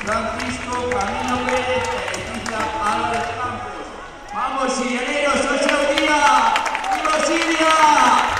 Francisco Camilo Pérez e Isla Álvarez Campos. ¡Vamos, sirianeros! ¡Hoy es el día! ¡Viva Siria!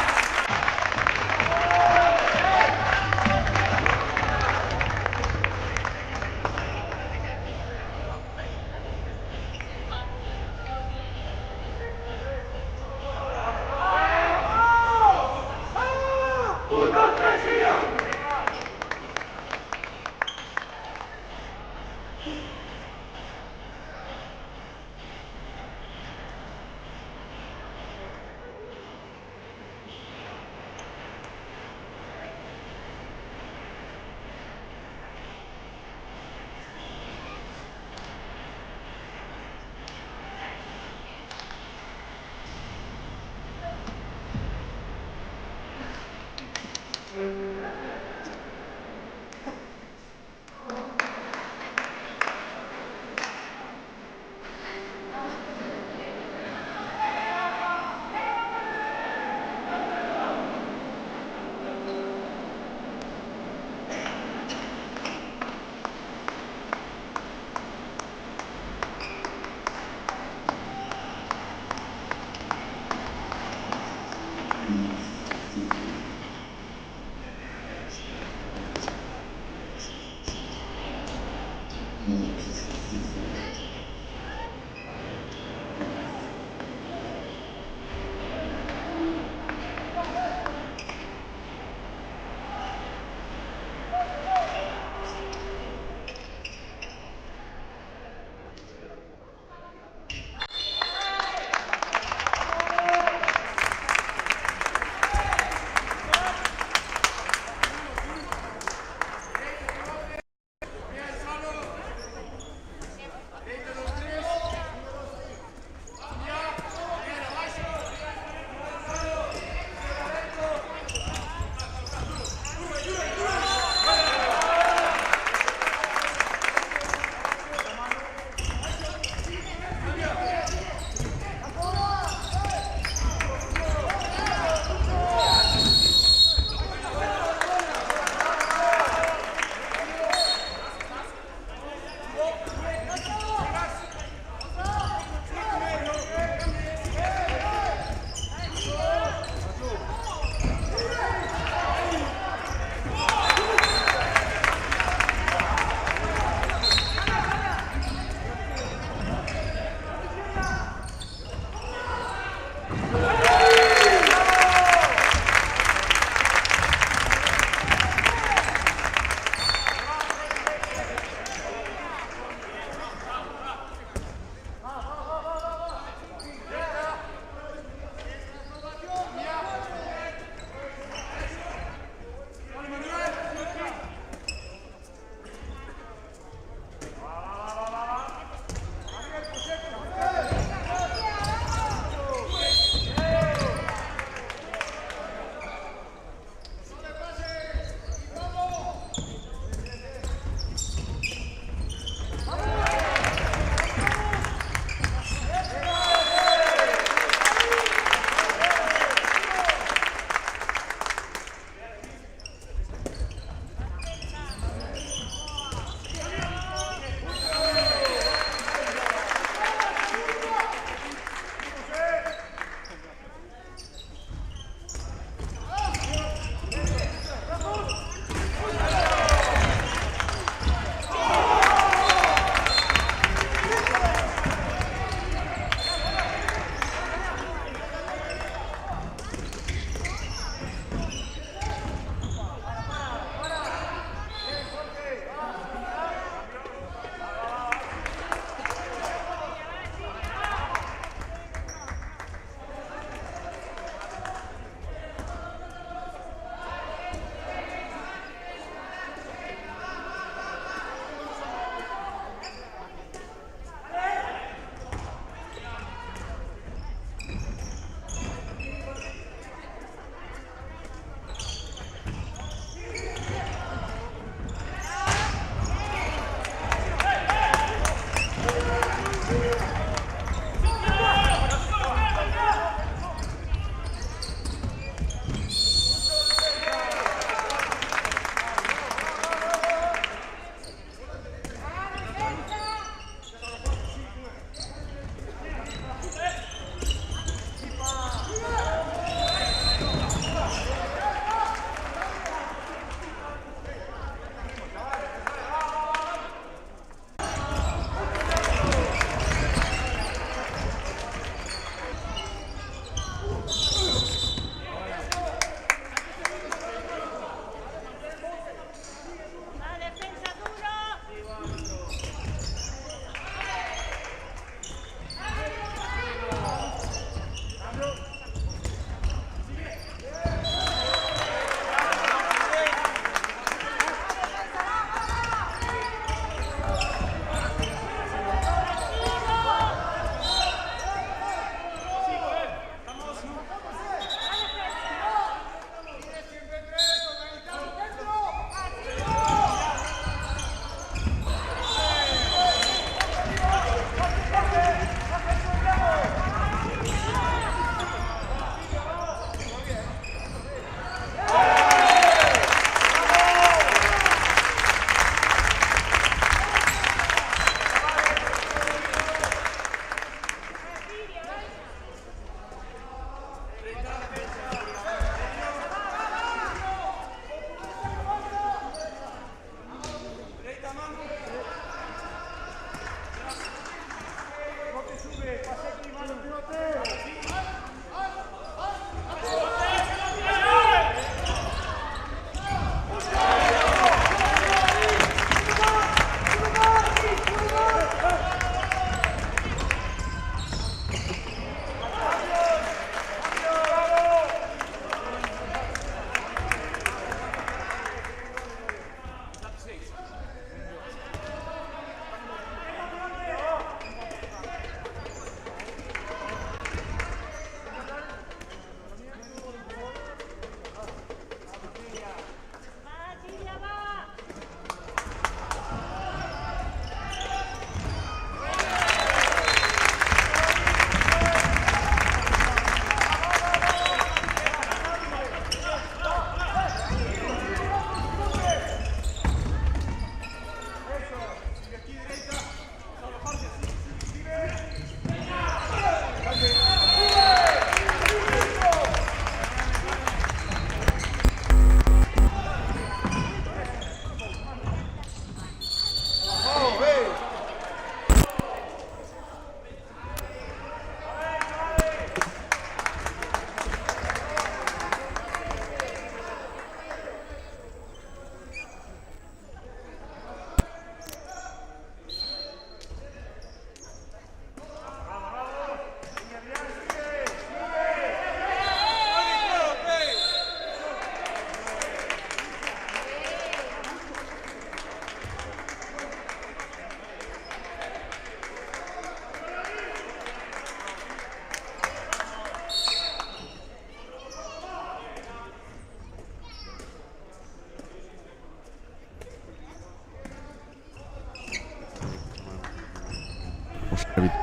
Move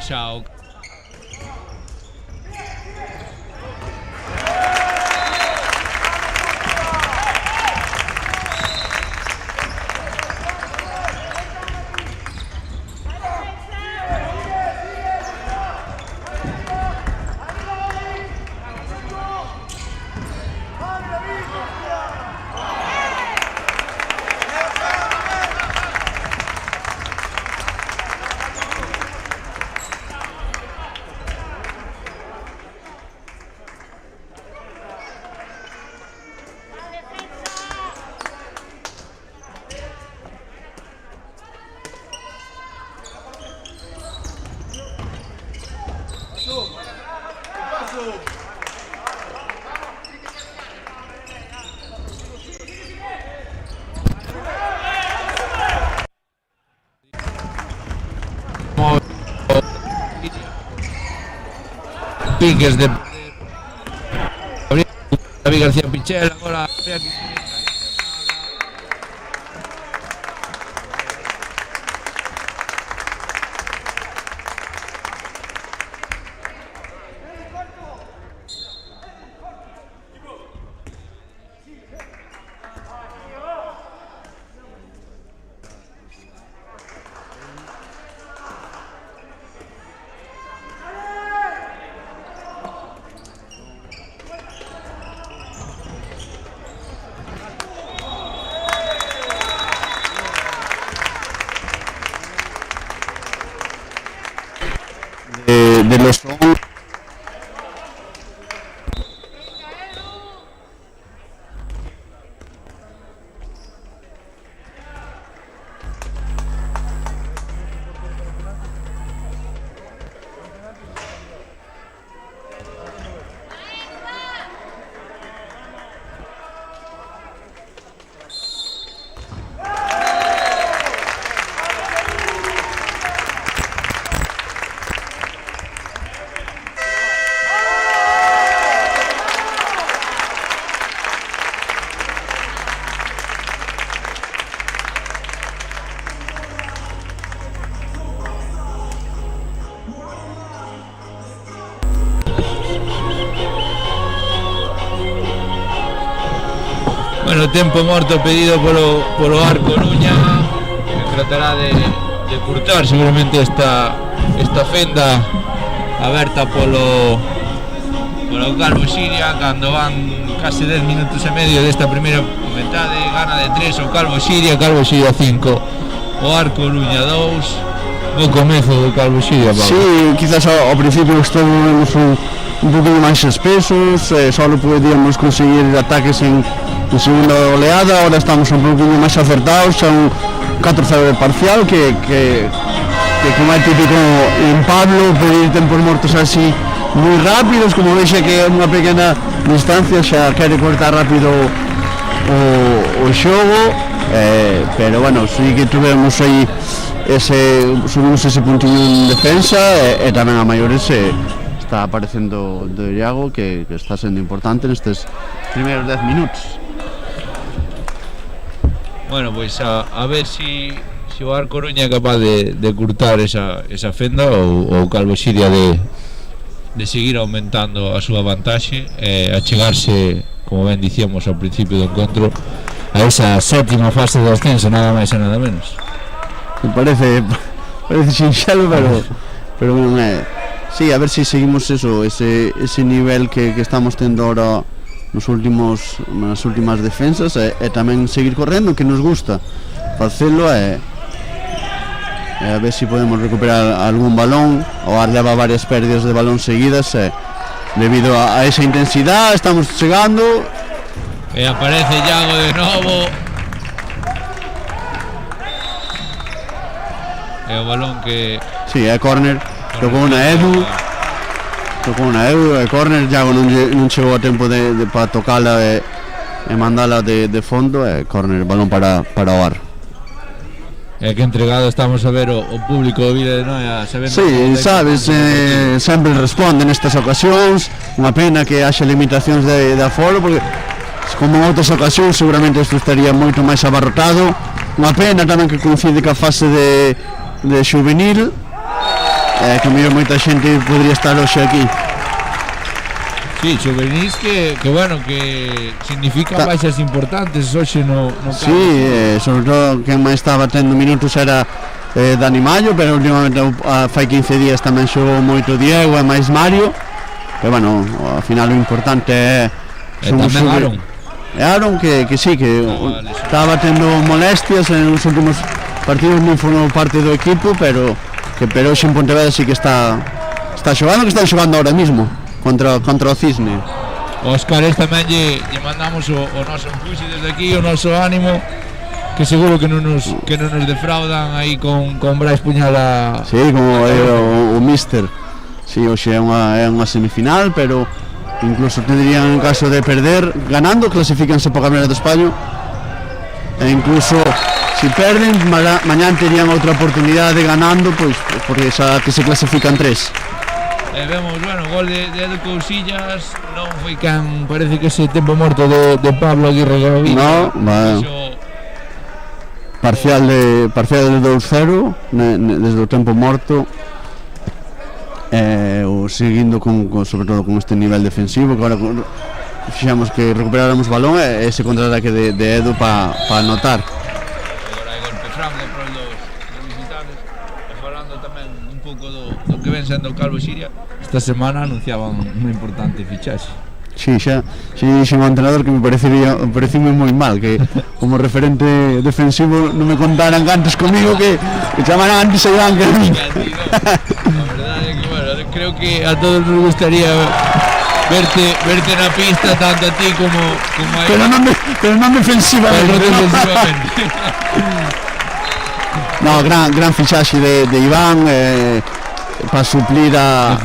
xa o piques de David García Pichel. Agora de los bueno, tempo morto pedido polo Ar Coruña, que tratará de curtar seguramente esta fenda aberta polo Calvo Xiria, cando van case 10 minutos e medio desta primeira metade. Gana de 3 o Calvo Xiria 5, o Ar Coruña 2. Bo comezo do Calvo Xiria, Pablo. Sí, quizás ao principio estuvemos un poquinho máis espesos, solo podíamos conseguir ataques en segunda oleada. Ahora estamos un poquinho máis acertados, son 4-0 de parcial, que como é típico en Pablo, pedir tempos mortos así moi rápidos, como vexe que é unha pequena distancia, xa quere cortar rápido o xogo, pero bueno, sí que tuvemos aí subimos ese puntillo en defensa, e tamén a maiores está aparecendo de Iago, que está sendo importante nestes primeiros 10 minutos. Bueno, pois a ver si o Ar Coruña é capaz de curtar esa fenda, ou o Calvo Xiria de seguir aumentando a súa vantaxe e achegarse, como ben dicíamos ao principio do encontro, a esa sétima fase do ascenso, nada máis e nada menos. Parece sinxelo, pero non é. Sí, a ver se seguimos ese nivel que estamos tendo ahora nas últimas defensas, e tamén seguir correndo, que nos gusta facelo, e a ver se podemos recuperar algún balón. O Ar leva varias pérdidas de balón seguidas, debido a esa intensidade. Estamos chegando e aparece Iago de novo, e o balón que... Sí, é córner, tocou na Edu, e córner. Iago non chegou a tempo para tocala e mandala de fondo, e córner, balón para o Ar. É que entregado estamos a ver o público do Vila de Noia. Sí, sabes, sempre responde nestas ocasións. Unha pena que haxa limitacións de aforo, porque como en outras ocasións seguramente isto estaría moito máis abarrotado, Unha pena tamén que coincide ca fase de xuvenil, que mellor moita xente podría estar hoxe aquí. Sí, xuvenis que bueno, que significan baixas importantes hoxe no campo. Sí, sobre todo quen máis estaba tendo minutos era Dani Mallo, pero últimamente fai 15 días tamén xogou moito Diego e máis Mario, que bueno, ao final o importante é tamén Aaron. E Aaron que sí, que estaba tendo molestias en os últimos partidos, non formou parte do equipo, pero hoxe en Pontevedra sí que está xogando, que están xogando ahora mismo contra o Cisne. Óscar, tamén lle mandamos o noso empuxe desde aquí, o noso ánimo, que seguro que non nos defraudan aí con Brais Puñala. Sí, como o Mister. Sí, hoxe é unha semifinal, pero incluso tendrían en caso de perder, ganando, clasifícanse para o Campeonato de España. E incluso si perden, mañán terían outra oportunidade ganando, pois porque xa que se clasifican 3. Vemos, bueno, gol de Edu Cousillas, non foi can, parece que ese tempo morto de Pablo Aguirre Gaviria. No, parcial de 2-0 desde o tempo morto. Seguindo sobre todo con este nivel defensivo, que agora fixamos que recuperáramos balón e ese contraataque de Edu para anotar. Agora hai golpe franco para os visitantes, e falando tamén un pouco do que ven sendo o Calvo Xiria, esta semana anunciaban unha importante fichaxe. Sí, xa dixen ao entrenador que me parecime moi mal, que como referente defensivo non me contaran antes comigo, que chamaran antes a Iván que a mí. A verdade é que, bueno, creo que a todos nos gustaría verte na pista, tanto a ti como a él. Pero non defensivamente. No, gran fichaxe de Iván, para suplir a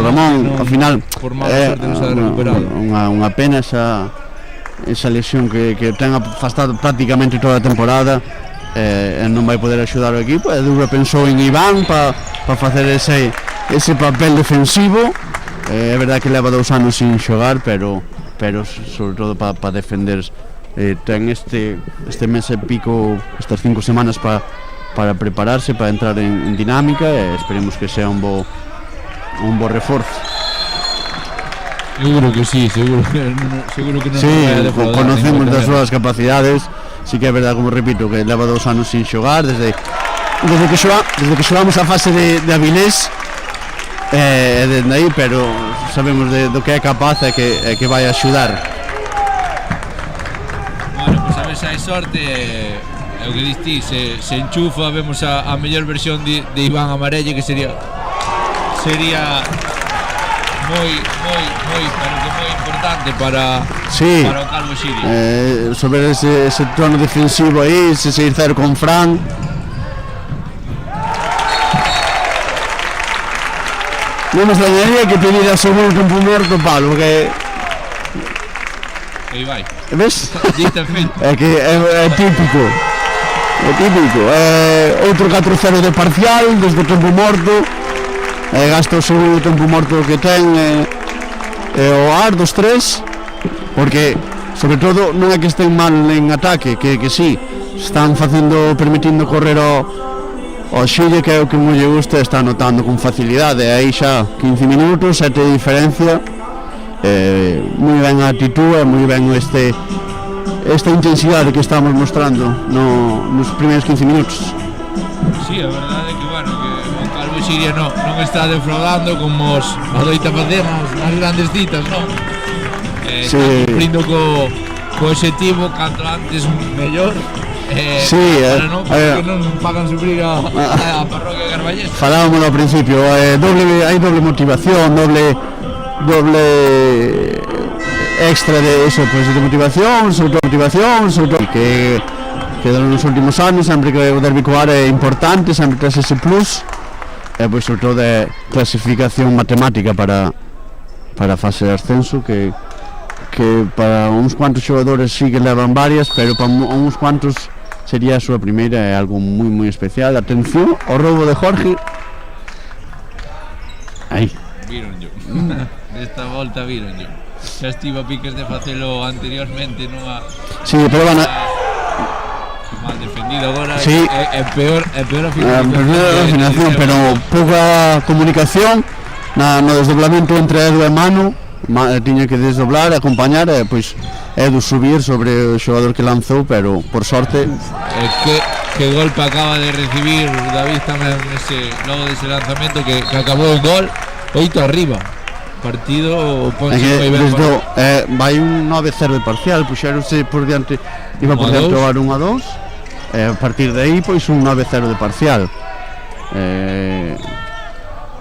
Ramón. Ao final unha pena esa lesión que ten afastado prácticamente toda a temporada, e non vai poder axudar o equipo. E Dubra pensou en Iván para facer ese papel defensivo. É verdade que leva 2 anos sin xogar, pero sobre todo para defender. Ten este mes e pico, estas 5 semanas para prepararse, para entrar en dinámica, e esperemos que sea un bo refuerzo. Seguro que sí, seguro que non. Sí, conocemos das súas capacidades. Sí que é verdade, como repito, que leva 2 anos sin xogar desde que xogamos a fase de Avilés, desde aí, pero sabemos do que é capaz e que vai axudar. Bueno, pois a ver se hai sorte. É o que diste, se enchufa, vemos a mellor versión de Iván Amarelle, que sería moi importante para o Calvo Xiria. Sobre ese trono defensivo aí, ese 6-0 con Fran. Non me extrañaría que pedira seguro tempo morto Pablo, porque aí vai. Ves? É que é típico. Outro 4-0 de parcial desde o tempo morto. Gasta o segundo tempo morto que ten o ar dos 3, porque sobre todo non é que estén mal en ataque, que sí, están permitindo correr o Xille, que é o que moi lle gusta, está anotando con facilidade. Aí xa 15 minutos, 7 de diferencia. Moi ben a actitude, moi ben esta intensidade que estamos mostrando nos primeiros 15 minutos. Sí, a verdade é que, bueno, que o Calvo Xiria non está defraudando como adoita facer nas grandes citas, non? Está cumplindo co objetivo, canto antes mellor. Para non pagan sufrir a parroquia Carballés. Falábamos ao principio, hai doble motivación, doble extra de eso, pues de motivación, sobre todo que nos últimos anos, sempre que o derbi coar é importante, sempre tras ese plus, e pois sobre todo de clasificación matemática para a fase de ascenso, que para uns cuantos xogadores sí que levan varias, pero para uns cuantos sería a súa primeira, é algo moi especial. Atención ao roubo de Jorge. Aí vironllo. Desta volta vironllo. Xa estivo a piques de facelo anteriormente nunha... Sí, pero bueno, defendido agora Sí. é peor a Afinación, pero pouca comunicación no desdoblamento entre Edu e Manu. Tiña que desdoblar, acompañar e pois Edu subir sobre o xogador que lanzou, pero por sorte que golpe acaba de recibir David tamén logo dese lanzamento que acabou en gol. 8 arriba, partido ponse moi ben vai un 9-0 de parcial, puxeronse por diante, iba por diante o 1-2, a partir de aí pois un 9-0 de parcial.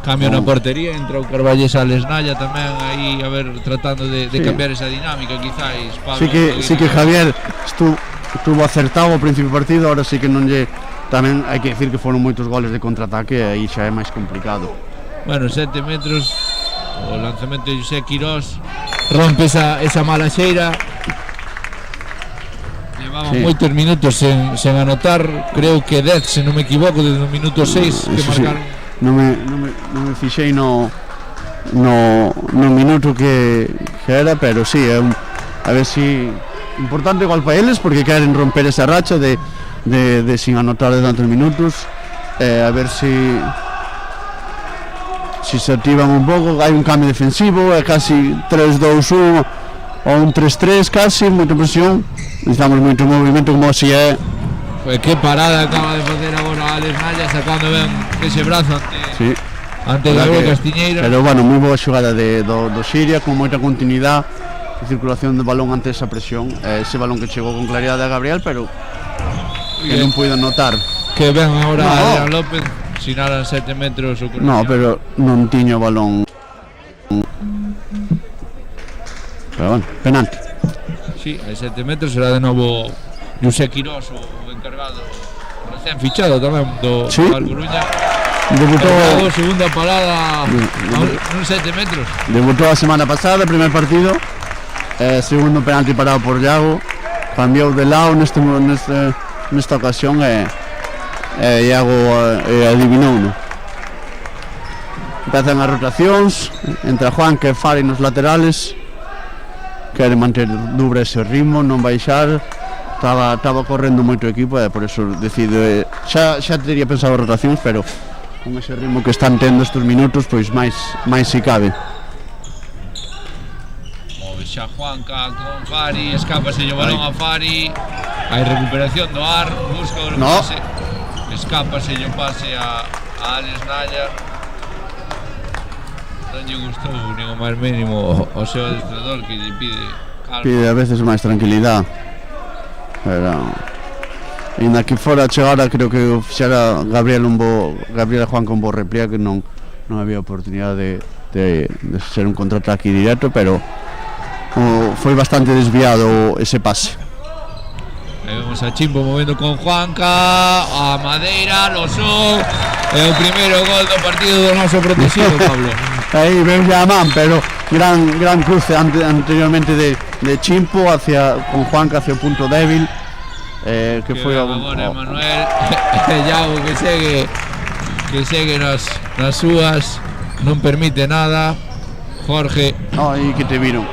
Cambio na portería, entra o Carballés a Lesnalla tamén aí, a ver, tratando de cambiar esa dinámica, quizáis. Sí que Javier estuvo acertado ao principio do partido, ahora sí que non lle, tamén hai que decir que foron moitos goles de contraataque e aí xa é máis complicado. Bueno, 7 metros, o lanzamento de José Quirós rompe esa mala xeira. Llevaba moitos minutos sen anotar, creo que 10, se non me equivoco, desde o minuto 6 que marcaron. Non me fixei no minuto que era, pero sí, a ver si importante igual para eles, porque queren romper esa racha de sin anotar de tantos minutos, a ver si se activan un pouco. Hai un cambio defensivo, é casi 3-2-1 ou un 3-3 casi, moita presión, necesitamos moito movimento como así é. Pues que parada acaba de facer agora Alex Nalla, sacando ben ese brazo ante Gabriel Castiñeira. Pero bueno, moi boa xogada do Xiria, con moita continuidade de circulación de balón ante esa presión, ese balón que chegou con claridade a Gabriel, pero que non puido anotar. Que ben agora Adrián López, sinalan 7 metros o No, pero non tiña o balón. Pero bueno, penalti. Sí, a 7 metros será de novo José Quirós, o encargado, recén fichado tamén do Alcoruña. Debutou segunda parada nun 7 metros. Debutou a semana pasada, primer partido, segundo penalti parado por Iago, cambiou de lado nesta ocasión e Iago adivinouno. Empezan as rotacións entre Juan e Fari nos laterales, quere manter dubra ese ritmo, non baixar. Estaba correndo moito o equipo e por eso decido, xa teria pensado rotacións, pero con ese ritmo que están tendo estes minutos, pois máis si cabe. Move xa Juanca con Fari, escápase o balón a Fari, hai recuperación do ar, busca o pase, escápase o pase a Alex Nalla. Non lle gustou nin o máis mínimo o seu adestrador, que lle pide calma. Pide a veces máis tranquilidade. Pero ainda que fora chegara, creo que fixera Gabriel e Juan con bo repliegue, que non había oportunidade de ser un contraataque directo, pero foi bastante desviado ese pase. Vemos a Chimbo movendo con Juanca, a Madeira, Losón, é o primeiro gol do partido do noso protegido, Pablo. Aí ven a man, pero gran cruce anteriormente de Chimpo con Juanca hacia o punto débil, que foi agora Manuel Iago que segue nas súas, non permite nada. Jorge que te viron,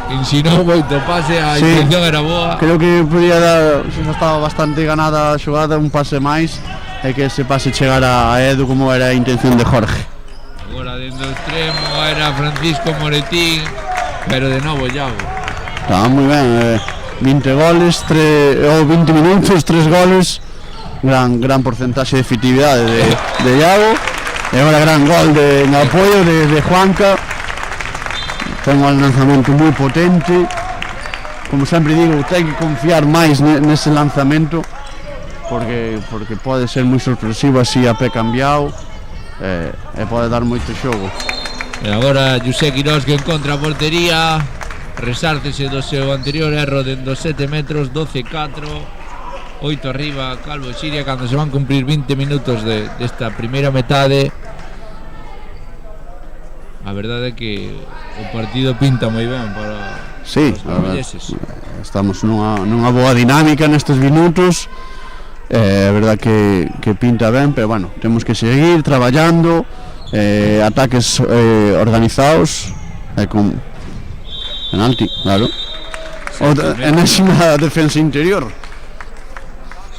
insinuou moito pase, a intención era boa. Creo que podía dar, se non estaba bastante ganada a xogada, un pase máis e que ese pase chegara a Edu como era a intención de Jorge. Agora dentro do extremo era Francisco Moretín, pero de novo Iago. Estaba moi ben, 20 goles, 20 minutos, 3 goles, gran porcentaxe de efectividade de Iago, e agora gran gol en apoio de Juanca. Ten un lanzamento moi potente, como sempre digo, ten que confiar máis nese lanzamento, porque pode ser moi sorpresivo así a pé cambiado, e pode dar moito xogo. E agora José Quirós, que encontra a portería, resárcese do seu anterior erro dentro 7 metros, 12-4, 8 arriba Calvo Xiria, cando se van cumprir 20 minutos desta primeira metade. A verdade é que o partido pinta moi ben para os carballeses. Estamos nunha boa dinámica nestes minutos, é verdade que pinta ben, pero bueno, temos que seguir traballando, ataques organizados, con penalti, claro, enésima defensa interior.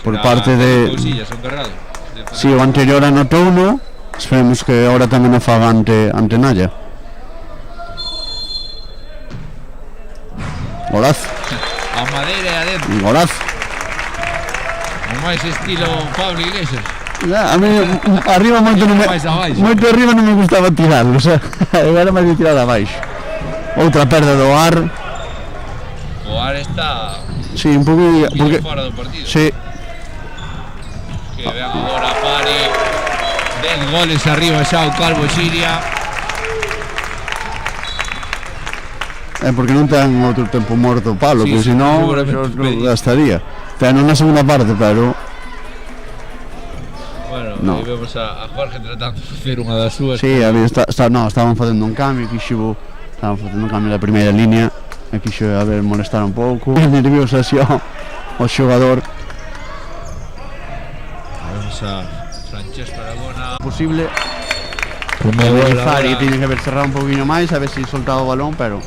por Será parte de... cousillas, son cargados. Si o anterior anotou uno, esperemos que ahora tamén o faga ante Naya. Golazo, A madeira e adentro. golazo. O máis estilo Pablo Iglesias. A mí arriba moito non me, Mais abaixo. moito arriba non me gustaba tirar, o sea, era máis de tirar abaixo. Outra perda do ar, O Ar está sí, un pouco porque fora do partido. sí, Que vean agora Pari. 10 goles arriba xa o Calvo Xiria. porque non ten outro tempo morto o Palo, Sí, que sí, senón seguramente eso gastaría. Pero non na segunda parte, pero Bueno, No. aí vemos a Jorge tratando de facer unha das súas. sí, estaban facendo un cambio, estaban facendo un cambio na primeira línea, e quixo a ver molestar un pouco. Nervioso así o xogador. Vemos a Francesco Aragona. Posible. Primeiro gol Fari agora. tiene que haber cerrado un poquinho máis, a ver se soltaba o balón, pero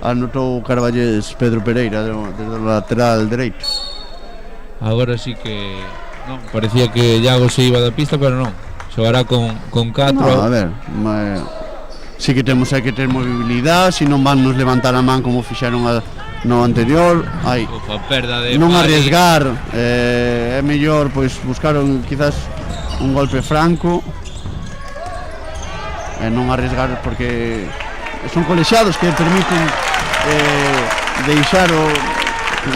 anotou Carballés Pedro Pereira desde o lateral dereito. Agora sí que non, parecía que Iago se iba da pista, pero non. Xogará con 4. No, a ver, sí que temos que ter movilidade, se non van nos levantar a man como fixeron no anterior, hai Ufa, perda de non Pari. arriesgar, é mellor pois buscaron quizás un golpe franco e non arriesgar porque son colexiados que permiten deixar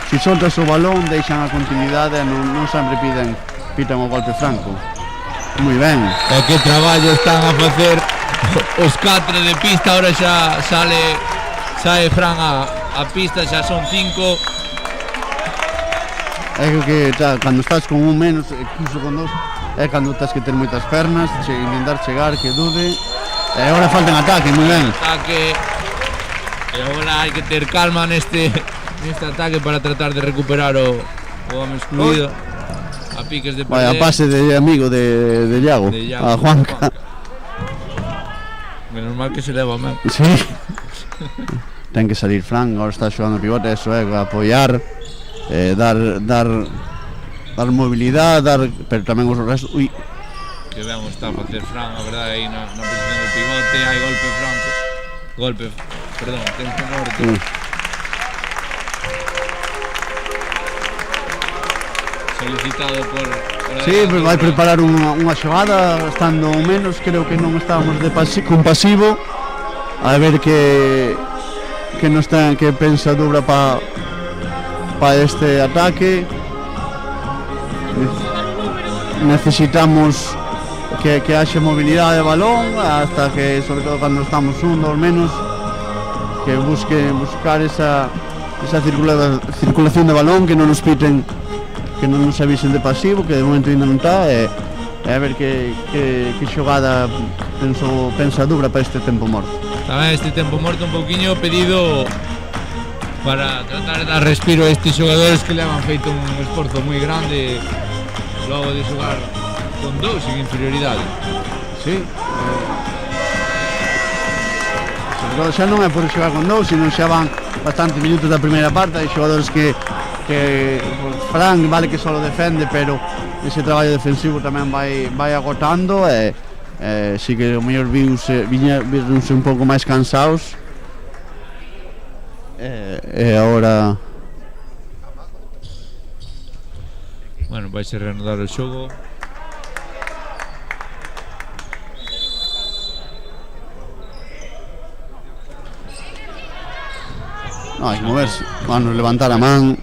si soltas o balón deixan a continuidade e non sempre pitan o golpe franco. Moi ben. E que traballo están a facer os 4 de pista. Ahora xa sae Fran a pista, xa son 5. É que cando estás con un menos, incluso con dos, é cando tens que ter moitas pernas, intentar chegar, que dude. E agora falta en ataque, moi ben. Ataque. E agora hai que ter calma neste ataque para tratar de recuperar o home excluído. A piques de Vaya perder. pase de amigo de Iago, De Iago, a Juanca. Menos mal que se leva mal. Sí. Ten que salir Fran, agora está xogando pivote, eso é, apoiar, dar movilidade, pero tamén os restos. Ui, Que ben o está a facer Fran, a verdade, aí na posición do pivote, hai golpe franco. Perdón, tempo morto. Solicitado por sí, pues vai preparar unha xogada, estando menos, creo que non estábamos con pasivo, a ver que nos ten, que pensa Dubra pa este ataque. Necesitamos que haxe movilidade de balón hasta que, sobre todo cando estamos un, dos menos, que buscar esa circulación de balón, que non nos piten, que non nos avisen de pasivo, que de momento ainda non está, e a ver que xogada pensa Dubra para este tempo morto. Tamén este tempo morto un pouquiño pedido para tratar de dar respiro a estes xogadores que le han feito un esforzo moi grande logo de xogar con 2 en inferioridade. Sí. Sobre todo xa non é por xogar con 2, sino xa van bastantes minutos da primeira parte, hai xogadores que Fran vale que solo defende, pero ese traballo defensivo tamén vai agotando e si que o mellor vironse un pouco máis cansados e agora Bueno, vai se reanudar o xogo. non hai que moverse, van levantar a man.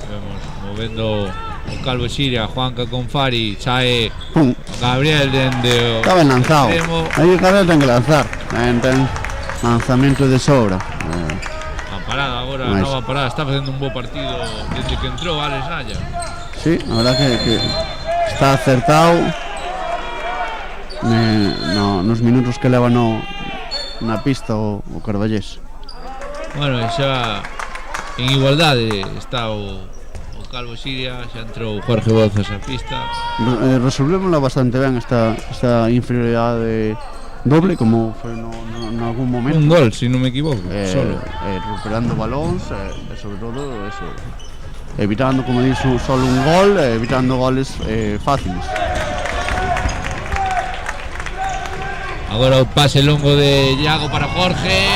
Vemos movendo o Calvo Xiria, Juanca con Fari, sae Pum, Gabriel dende o está ben lanzado. extremo. Aí o Gabriel ten que lanzar, ten lanzamento de sobra. A parada agora, Mais. nova parada, está facendo un bo partido desde que entrou Alex Naya. Sí, a verdad que está acertado nos minutos que leva na pista o Carballés. Bueno, e xa en igualdade está o Calvo Xiria, xa entrou Jorge Bozas a pista. Resolvémosla bastante ben esta inferioridade doble, como foi no algún momento. Un gol, se non me equivoco, solo. Recuperando balóns e sobre todo eso, evitando, como dixo, solo un gol, evitando goles fáciles. Agora o pase longo de Iago para Jorge.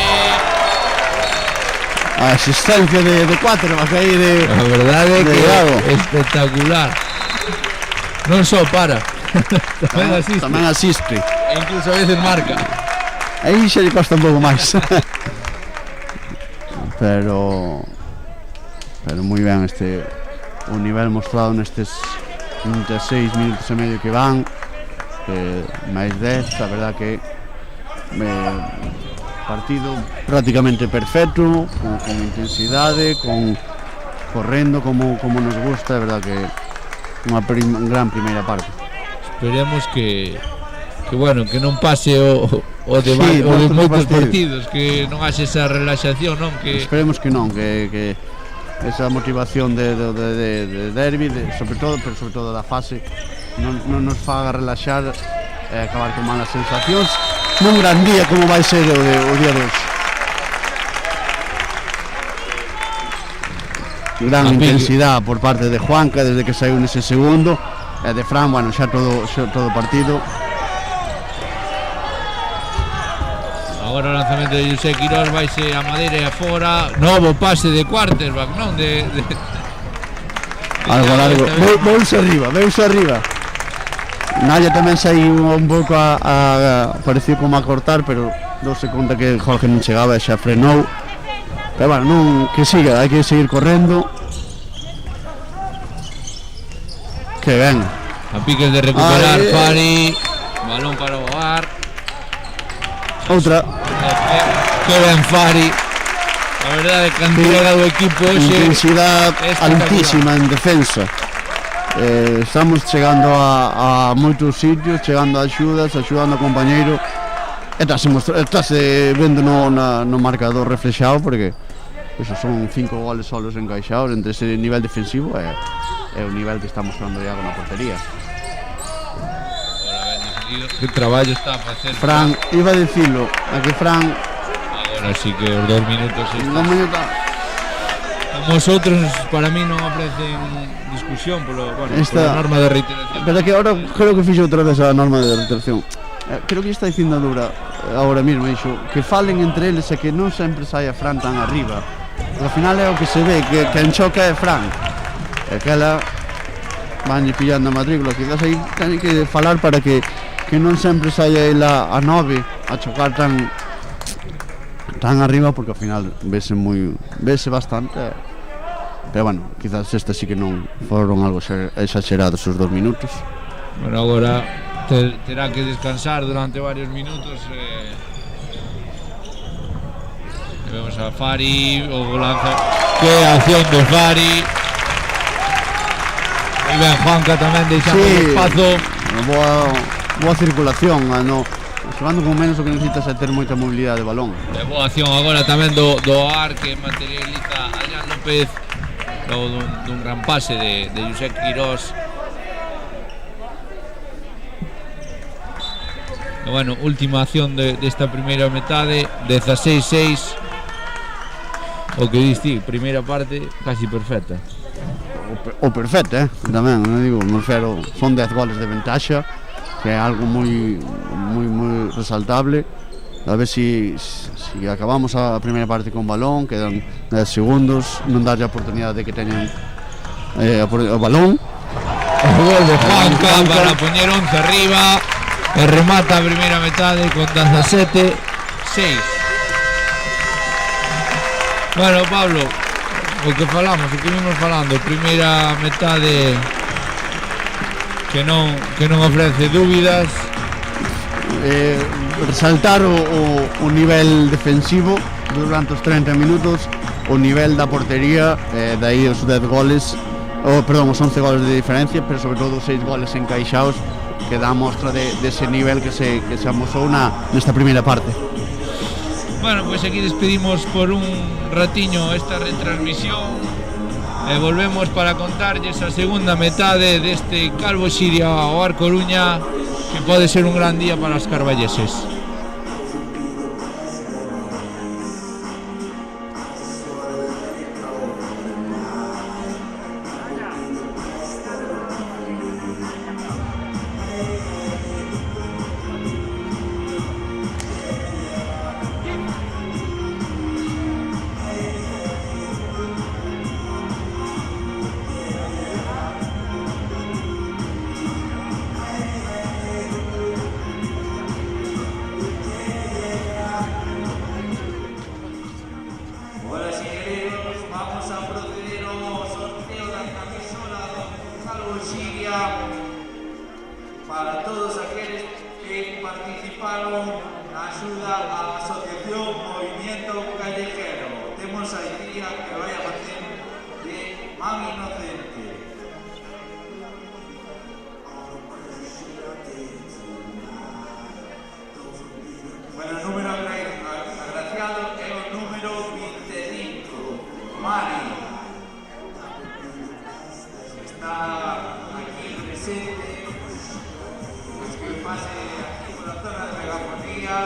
A asistencia de quarterback aí de... A verdade é de que Iago. é espectacular. Non só para, tamén asiste. Tamén asiste. E incluso a veces marca. Aí xa lle costa un pouco máis. pero moi ben o nivel mostrado nestes 36 minutos e medio que van, máis 10, a verdad que partido prácticamente perfecto, con intensidade, correndo como nos gusta, é verdad que unha gran primeira parte. Esperemos que bueno, que non pase o de, Sí, o de moitos partidos. partidos, que non haxe esa relaxación, non? Que Esperemos que non, que esa motivación de derbi, sobre todo da fase, non nos faga relaxar e acabar con malas sensacións nun gran día como vai ser o día de hoxe. Gran intensidade por parte de Juanca desde que saiu nese segundo, e de Fran, bueno, xa todo partido. agora o lanzamento de José Quirós vaise a Madeira e afora. Novo pase de quarterback, non? Algo largo, veuse arriba. Naya tamén saiu un pouco pareceu como a cortar, pero douse conta que Jorge non chegaba e xa frenou. Pero bueno, non, que siga, hai que seguir correndo. Que ben. A piques de recuperar Fari. Balón para o Boar. Outra. Que ben Fari. A verdade que a entrega do equipo hoxe intensidade altísima en defensa. Estamos chegando a moitos sitios, chegando a axudas, axudando ao compañeiro. Estase vendo no marcador reflexado, porque eso son 5 goles solos encaixados entre ese nivel defensivo e o nivel que está mostrando Iago na portería. Que traballo está a facer Fran, iba a dicilo, a que Fran agora sí que os 2 minutos non minuto. como os outros para mí non ofrecen discusión pola norma de reiteración. Pero que ahora creo que fixo outra vez a norma de reiteración. Creo que está dicindo Dura agora mesmo iso, que falen entre eles e que non sempre saia Fran tan arriba. Ao final é o que se ve, que en choca é Fran. E que ela vanlle pillando a matrícula, quizás aí ten que falar para que non sempre saia ela a 9 a chocar tan arriba, porque ao final vese bastante. Pero bueno, quizás esta sí que non foron algo exagerados os 2 minutos. Bueno, agora terá que descansar durante varios minutos. Vemos a Fari, o lanza. Que acción de Fari. Moi ben Juanca tamén deixando espazo. Boa circulación, xogando con menos o que necesitas é ter moita mobilidade de balón. Boa acción agora tamén do AR, que materializa Adrián López dun gran pase de José Quirós. E bueno, última acción desta primeira metade, 16-6. O que diste, primeira parte casi perfecta. O perfecto, tamén, non digo, me refero, son 10 goles de ventaxa, que é algo moi resaltable. A ver si acabamos a primeira parte con balón, quedan 10 segundos, non darlle a oportunidade de que teñan o balón. O gol de Juanca para poñer 11 arriba e remata a primeira metade con 17-6. Bueno, Pablo, o que vimos falando, primeira metade que non ofrece dúbidas. Resaltar o nivel defensivo durante os 30 minutos, o nivel da portería, dai os 10 goles, os 11 goles de diferencia, pero sobre todo os 6 goles encaixados, que dá mostra dese nivel que se amosou nesta primeira parte. Bueno, pues aquí despedimos por un ratiño esta retransmisión e volvemos para contarlles a segunda metade deste Calvo Xiria ao AR Coruña, que pode ser un gran día para os carballeses. vamos a proceder ao sorteo da camisola do Gonzalo Xiria para todos aqueles que participaron na axuda á Asociación Movimiento Callejero. Temos a Icía que vai a facer de man inocente. Bueno, o número agraciado é o número 25, Mari. Está aquí presente, pues que pase aquí por la zona de megafonía.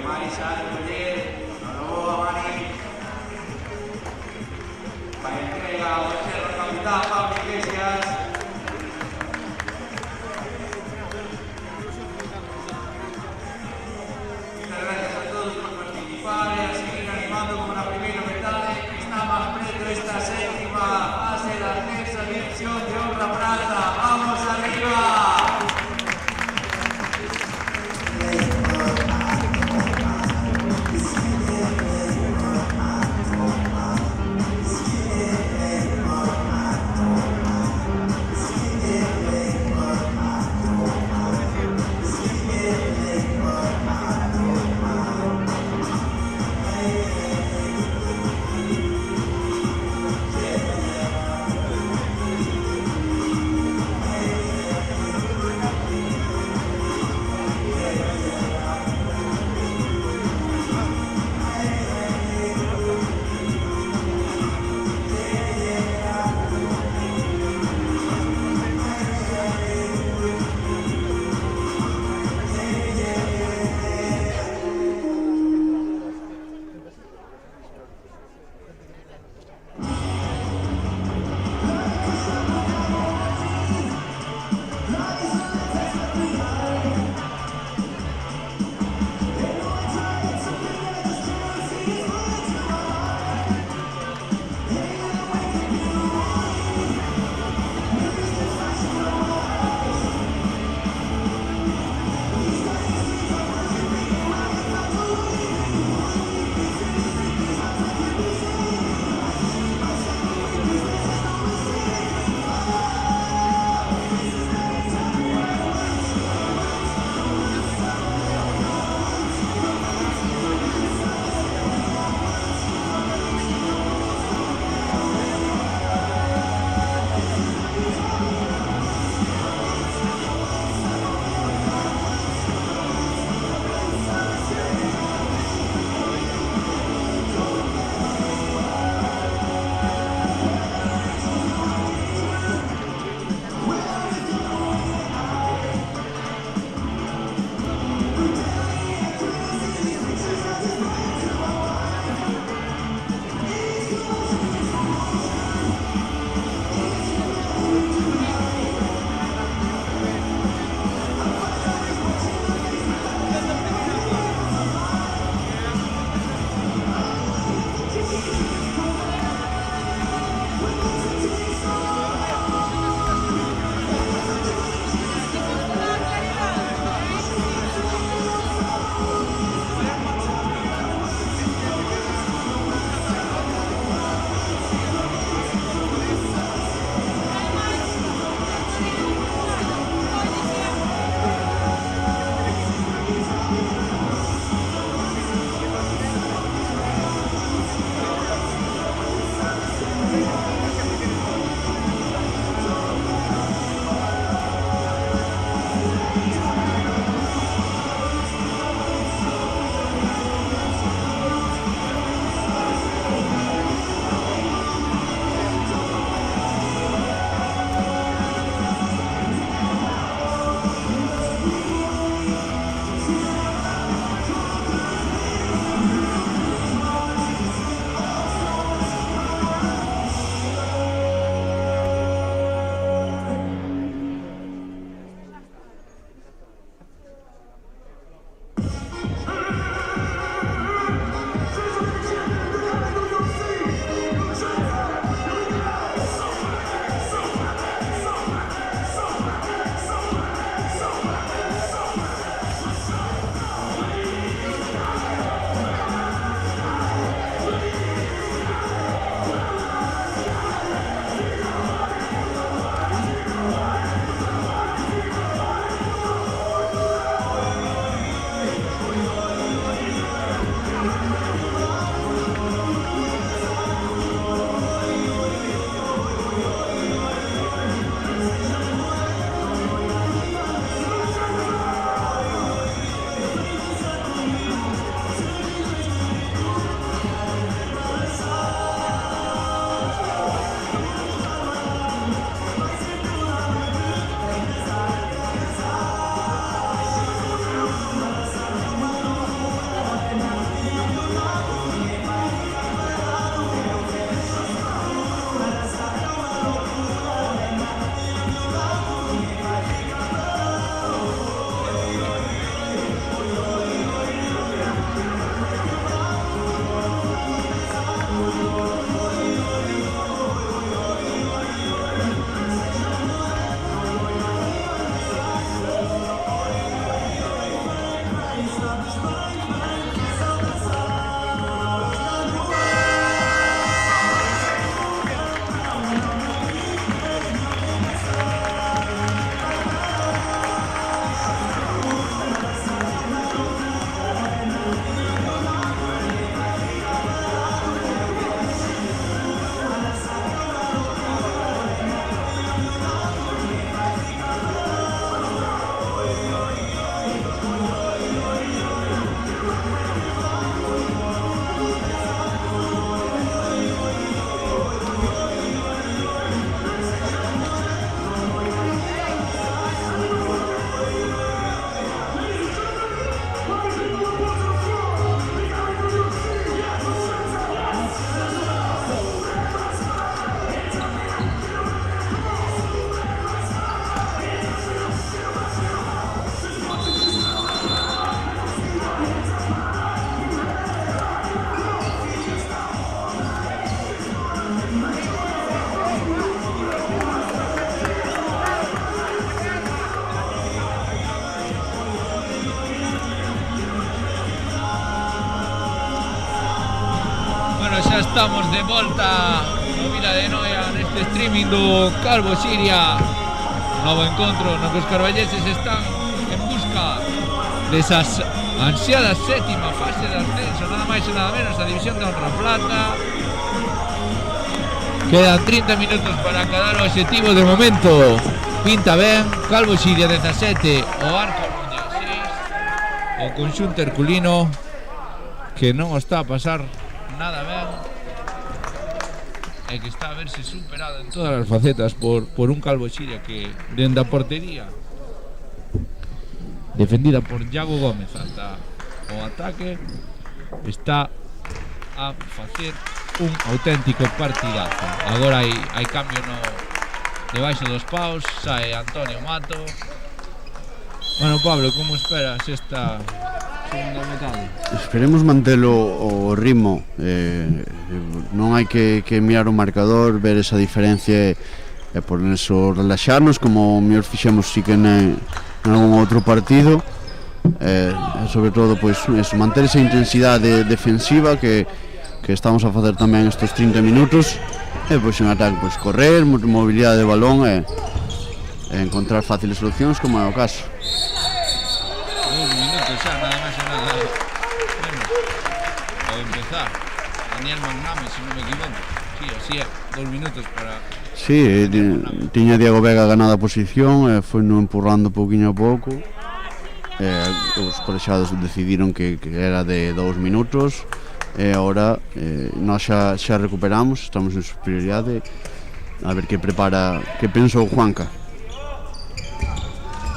Mari sabe poder, enhorabuena Mari. Para entrega ao terceiro capitán Pablo Iglesias. Muchas gracias a todos por participar e a seguir animando como na primeira metade que está máis preto esta séptima fase da terza división de Honra Prata. ¡Vamos arriba! estamos de volta no Vila de Noia neste streaming do Calvo Siria. Novo encontro no que os carballeses están en busca desas ansiadas sétima fase de ascenso, nada máis e nada menos, a división de honra plata. Quedan 30 minutos para acadar o objetivo. De momento pinta ben. Calvo Siria 17, o Arco Nuña 6. O conxunto herculino que non o está a pasar nada ben e que está a verse superado en todas as facetas por un Calvo Siria que dende a portería defendida por Iago Gómez ata o ataque está a facer un auténtico partidazo. Agora hai cambio no debaixo dos paus, sae Antonio Mato. Bueno, Pablo, como esperas esta segunda metade? Esperemos mantelo o ritmo, non hai que mirar o marcador, ver esa diferencia e por eso relaxarnos como mellor fixemos si que en algún outro partido, sobre todo pois eso, manter esa intensidade defensiva que estamos a facer tamén estes 30 minutos, e pois en ataque pois correr, mobilidade de balón e encontrar fáciles solucións como é o caso. 2 minutos xa, nada máis e nada menos ao empezar. Daniel Magname, se non me equivoco. Sí, así é, 2 minutos para... Sí, tiña Diego Vega ganada a posición e foi no empurrando pouquinho a pouco. Os colexados decidiron que era de 2 minutos e agora nós xa recuperamos, estamos en superioridade. A ver que prepara, que pensou Juanca.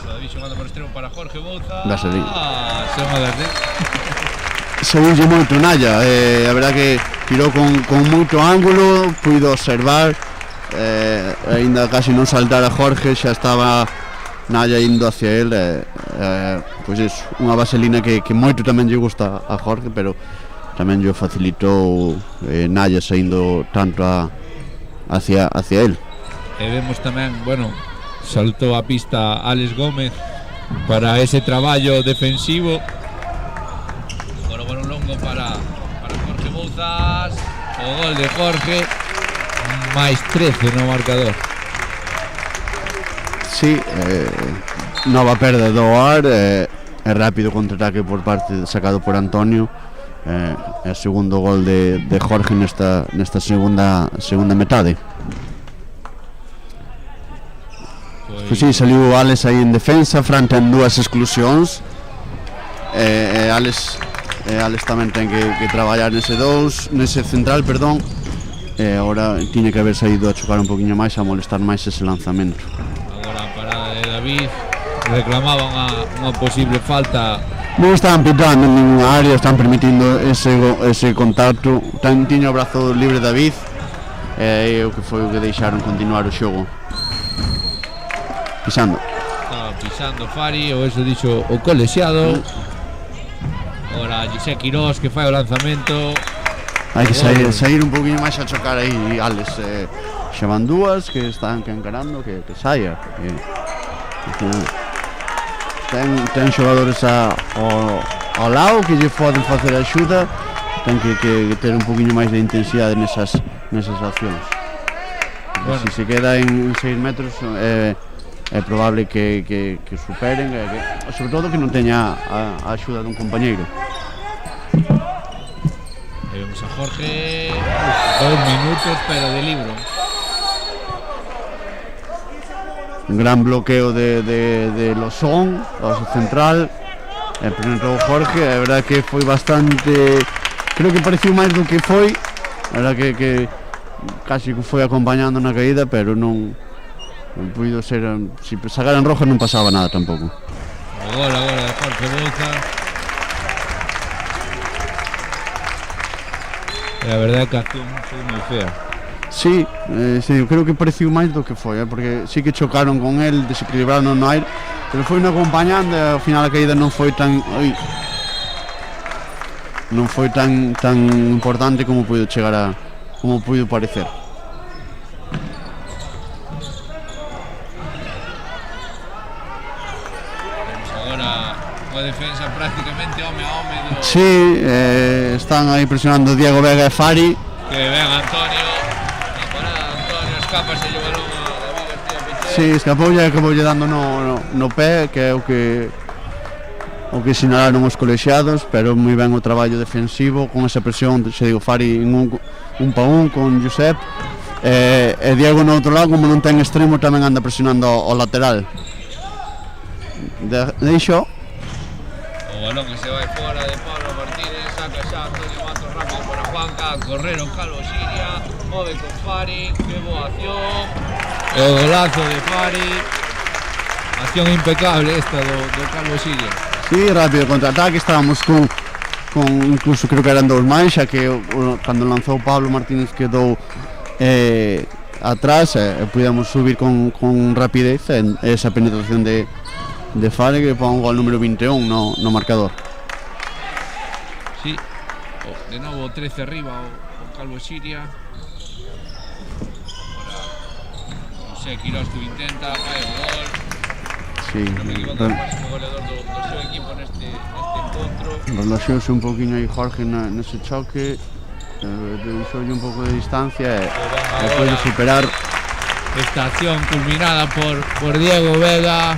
David xogando por extremo para Jorge Bouza. Vas a ver. Sema desde. Seguiu moito Naya, a verdad que tirou con moito ángulo, puido observar, aínda casi non saltar a Jorge, xa estaba Naya indo hacia el, pois iso, unha vaselina que moito tamén lle gusta a Jorge, pero tamén lle facilitou Naya saindo tanto hacia el. E vemos tamén, bueno, saltou a pista Alex Gómez para ese traballo defensivo. Agora balón longo para Jorge Bouzas. O gol de Jorge, máis 13 no marcador. Sí, nova perda do ar, e rápido contraataque por parte sacado por Antonio. É o segundo gol de Jorge nesta segunda metade. Pois si, saliu Alex aí en defensa, Fran ten 2 exclusións, e Alex tamén ten que traballar nese central, perdón, e agora tiña que haber saído a chocar un poquinho máis, a molestar máis ese lanzamento. Agora a parada de David, reclamaban unha posible falta. Non estaban pitando en ninguna área, están permitindo ese contacto. Tiño o brazo libre David, e o que foi o que deixaron continuar o xogo. Pisando. Estaba pisando Fari, ou eso dixo o colexiado. Agora José Quirós que fai o lanzamento. Hai que sair un poquinho máis a chocar aí, Alex. Xa van 2 que están encarando, que saia. Ten xogadores ao lado que lle poden facer axuda, ten que ter un poquinho máis de intensidade nesas accións. Bueno. Se queda en 6 metros é probable que superen, sobre todo que non teña a axuda dun compañeiro. E vemos a Jorge, 2 minutos pero de libro. Un gran bloqueo de Losón, o central, penetrou Jorge, a verdad que foi bastante, creo que pareceu máis do que foi, a verdad que casi foi acompañando na caída, pero non puido ser, se sacaran roja non pasaba nada tampouco. O gol agora de Jorge Bouza. E a verdade é que a acción foi moi fea. Sí, creo que pareceu máis do que foi, porque sí que chocaron con el, desequilibraron no aire, pero foi no acompañando e ao final a caída non foi tan importante como puido parecer. Vemos agora unha defensa prácticamente home a home do... Sí, están aí presionando Diego Vega e Fari. Que ven Antonio, la parada de Antonio, escapa se lleva a David García Pichel. Sí, acaboulle dando no pé, que é o que sinalaron os colexiados, pero moi ben o traballo defensivo con esa presión de Diego Fari en un pa un con Josep, e Diego no outro lado, como non ten extremo, tamén anda presionando ao lateral. Deixo O balón que se vai fora de Pablo Martínez, saca xa Antonio Matos rápido para Juanca, correr o Calvo Siria, move con Fari, que boa acción, e o golazo de Fari, acción impecable esta do Calvo Siria. sí, rápido contraataque, estábamos con incluso creo que eran dous máis, xa que cando lanzou Pablo Martínez quedou atrás e pudemos subir con rapidez en esa penetración de Fari, que pon un gol número 21 no marcador. Sí, de novo 13 arriba o Calvo Siria. José Quirós que intenta, cae o gol. Sí, Non me equivoco, o máximo goleador do seu equipo neste encontro. relaxouse un poquinho aí Jorge nese choque, deixoulle un pouco de distancia e pode superar. Esta acción culminada por Diego Vega.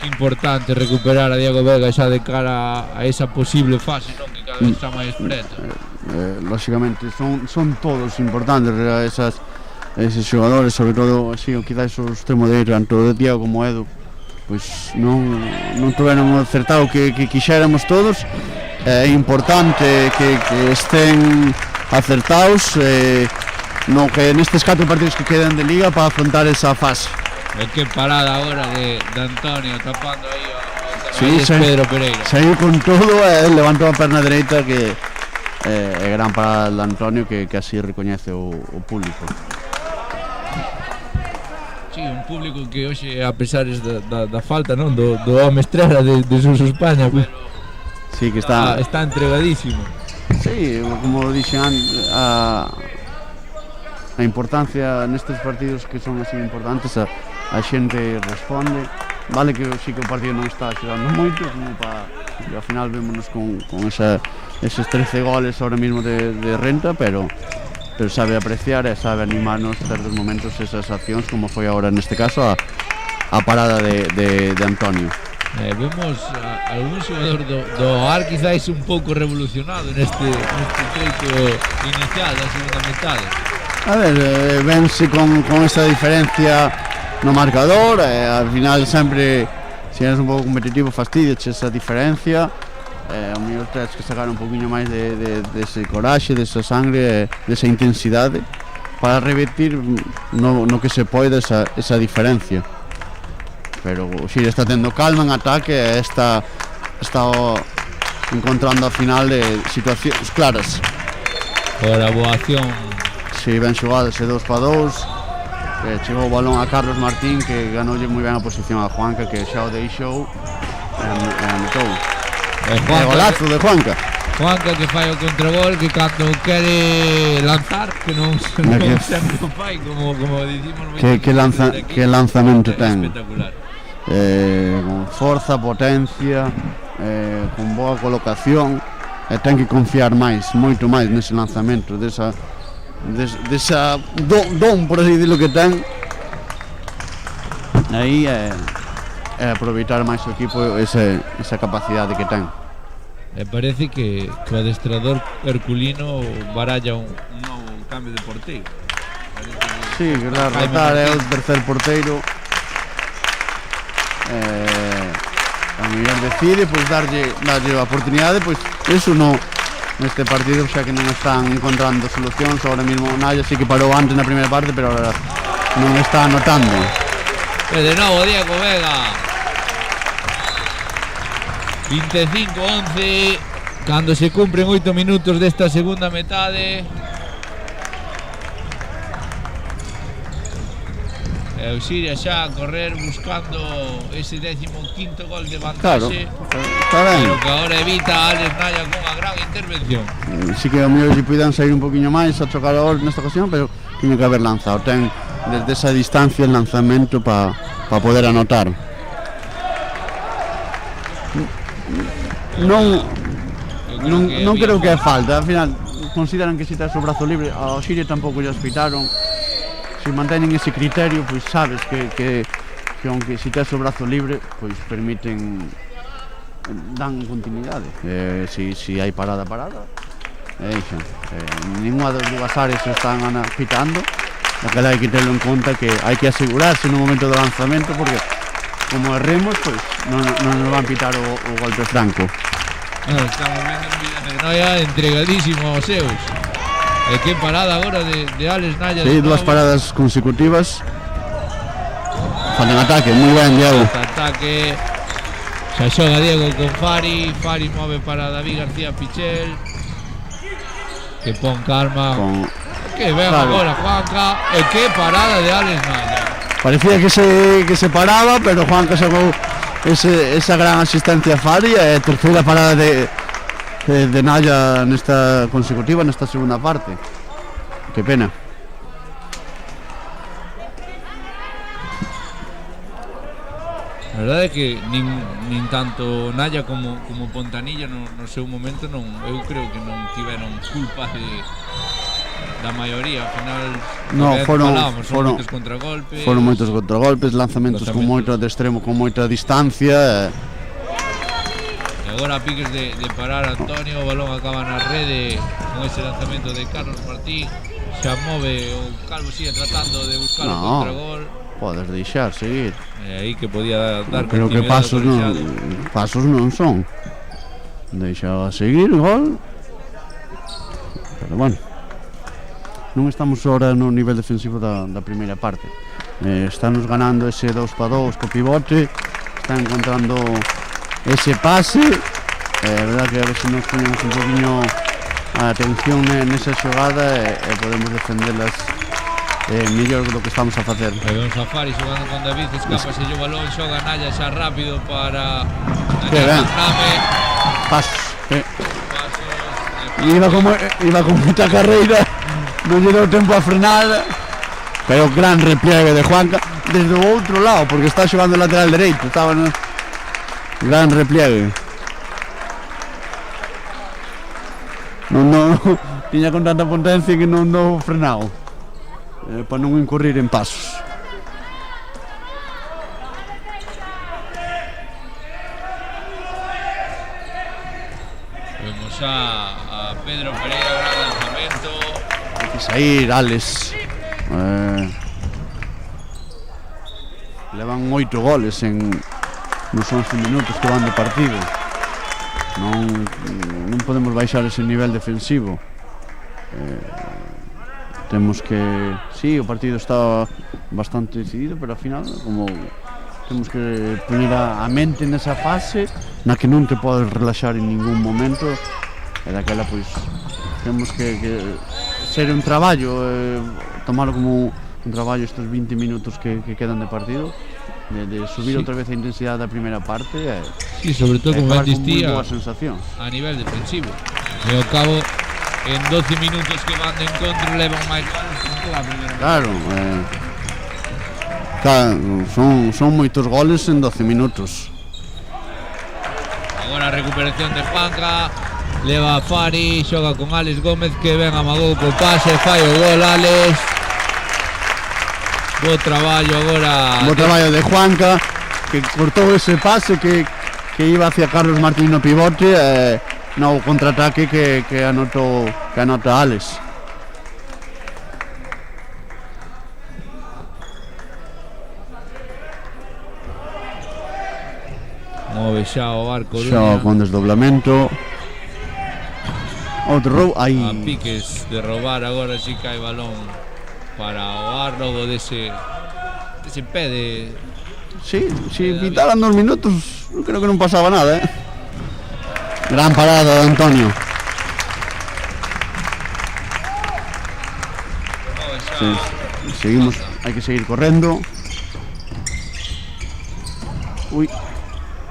Importante recuperar a Diego Vega xa de cara a esa posible fase, non, que cada vez está máis preto. Lógicamente son todos importantes eses xogadores, sobre todo así, quizás o extremo dereito, tanto de Diego como Edu, pois non tiveron acertado que quixéramos todos. É importante que estén acertados no que nestes 4 partidos que quedan de Liga para afrontar esa fase. E que parada agora de Antonio tapando aí ao Sí, Pedro Pereira. Saiu con todo e levantou a perna dereita, que é gran parada de Antonio, que así recoñece o público. Sí, un público que hoxe, a pesar da falta, non, do home estrela de Suso España, pero Sí, que está entregadísimo. Sí, como dixen antes, a importancia nestes partidos que son así importantes, a xente responde. Vale que sí que o partido non está xogando moito, como que ao final vémonos con eses 13 goles ahora mismo de renta, pero sabe apreciar e sabe animarnos en certos momentos esas accións, como foi agora neste caso a parada de Antonio. Vemos algún xogador do AR quizáis un pouco revolucionado neste treito inicial da segunda metade. A ver, vense con esa diferencia no marcador, al final sempre, se eres un pouco competitivo, fastidiache esa diferencia. O mellor tens que sacar un poquinho máis dese coraxe, desa sangre, desa intensidade para revertir no que se pode esa diferencia. Pero o Xiria está tendo calma en ataque e está encontrando ao final de situacións claras. Por a boa acción. Si, ben xogado ese 2-2, chegou o balón a Carlos Martín, que ganoulle moi ben a posición a Juanca, que xa o deixou e anotou. Golazo de Juanca. Juanca que fai o contragol, que cando quere lanzar, que non sempre o fai, como dicimos que lanzamento ten. Espectacular. Con forza, potencia, con boa colocación, e ten que confiar moito máis nese lanzamento, desa don, por así dicirlo, que ten. Aí aproveitar máis o equipo esa capacidade que ten. Me parece que o adestrador herculino baralla un novo cambio de porteiro. Sí, que rotar é o tercer porteiro. A mellor decide darlle a oportunidade, eso neste partido, xa que non están encontrando solucións. Ahora mismo Naya sí que parou antes na primeira parte, pero ahora non está anotando. E de novo Diego Vega. 25-11, cando se cumpren 8 minutos desta segunda metade. O Xiria xa a correr buscando ese 15º gol de vantaxe. Claro, pero que agora evita a Alex Naya cunha gran intervención. Sí que ao mellor se puidan sair un poquinho máis a chocar a gol nesta ocasión, pero tiña que haber lanzado. Ten desde esa distancia el lanzamento para poder anotar. Non creo que é falta, al final consideran que si tes o brazo libre, ao Xiria tampouco lles pitaron. Se manteñen ese criterio, pois sabes que aunque si tes o brazo libre, pois permiten, dan continuidade. Si hai parada, deixan. Ninguna das dúas áreas están pitando, aquela hai que terlo en conta, que hai que asegurarse no momento do lanzamento, porque como erremos, pois non nos van pitar o golpe franco. Estamos vendo un vídeo de Noia entregadísimo aos seus. E que parada agora de Alex Naya. Sí, dúas paradas consecutivas. Fan en ataque, moi ben, Diego. Ataque. Se xoga Diego con Fari move para David García Pichel, que pon calma. Que ben agora Juanca. E que parada de Alex Naya. Parecía que se paraba, pero Juanca sacou esa gran asistencia a Fari, e terceira parada de Naya nesta consecutiva, nesta segunda parte. Que pena. A verdade é que nin tanto Naya como Pontanilla no seu momento eu creo que non tiveron culpa da maioría. Ao final foron moitos contragolpes. Foron moitos contragolpes, lanzamentos con moito de extremo, con moita distancia. E agora a piques de parar Antonio, o balón acaba na rede con ese lanzamento de Carlos Martín. Xa move o Calvo, sigue tratando de buscar o contragol. Podes deixar seguir. E aí que podía dar creo que pasos non son. Deixa seguir gol. Pero bueno, non estamos ahora no nivel defensivo da primeira parte. Estamos ganando ese 2-2 co pivote, está encontrando ese pase. É verdad que a ver se nos ponemos un poquinho a atención nesa xogada e podemos defendelas mellor do que estamos a facer. Vemos a Fari xogando con David, escapase o balón, xoga Naya xa rápido para que ben. Pasos. Iba con moita carreira, non lle deu tempo a frenar, pero gran repliegue de Juanca desde o outro lado, porque está xogando o lateral dereito, estaba no gran repliegue. Non tiña con tanta potencia que non dou frenado, para non incurrir en pasos. Vemos a Pedro Pereira, gran lanzamento. Hai que sair, Alex. Levan 8 goles nos 11 minutos que van de partido. Non podemos baixar ese nivel defensivo. Temos que... Sí, o partido está bastante decidido, pero ao final, como temos que poner a mente nesa fase na que non te podes relaxar en ningún momento, e daquela, pois, temos que ser un traballo, tomarlo como un traballo estes 20 minutos que quedan de partido, de subir outra vez a intensidade da primeira parte e sobre todo, como ben distía, a nivel defensivo. E ao cabo, en 12 minutos que van de encontro levan máis goles que a primeira. Claro, son moitos goles en 12 minutos. Agora a recuperación de Juanca, leva a Fari, xoga con Alex Gómez, que ben amagou co pase, fai o gol Alex. Bo traballo agora. Bo traballo de Juanca, que cortou ese pase que iba hacia Carlos Martín no pivote, no contraataque que anota Alex. Move xa o Arco xa con desdoblamento. Outro roubo aí. A piques de roubar agora, si que hai balón para o Ar, logo dese pé de... Sí, si pitaran 2 minutos, creo que non pasaba nada, Gran parada de Antonio. Sí, seguimos, hai que seguir correndo. Ui,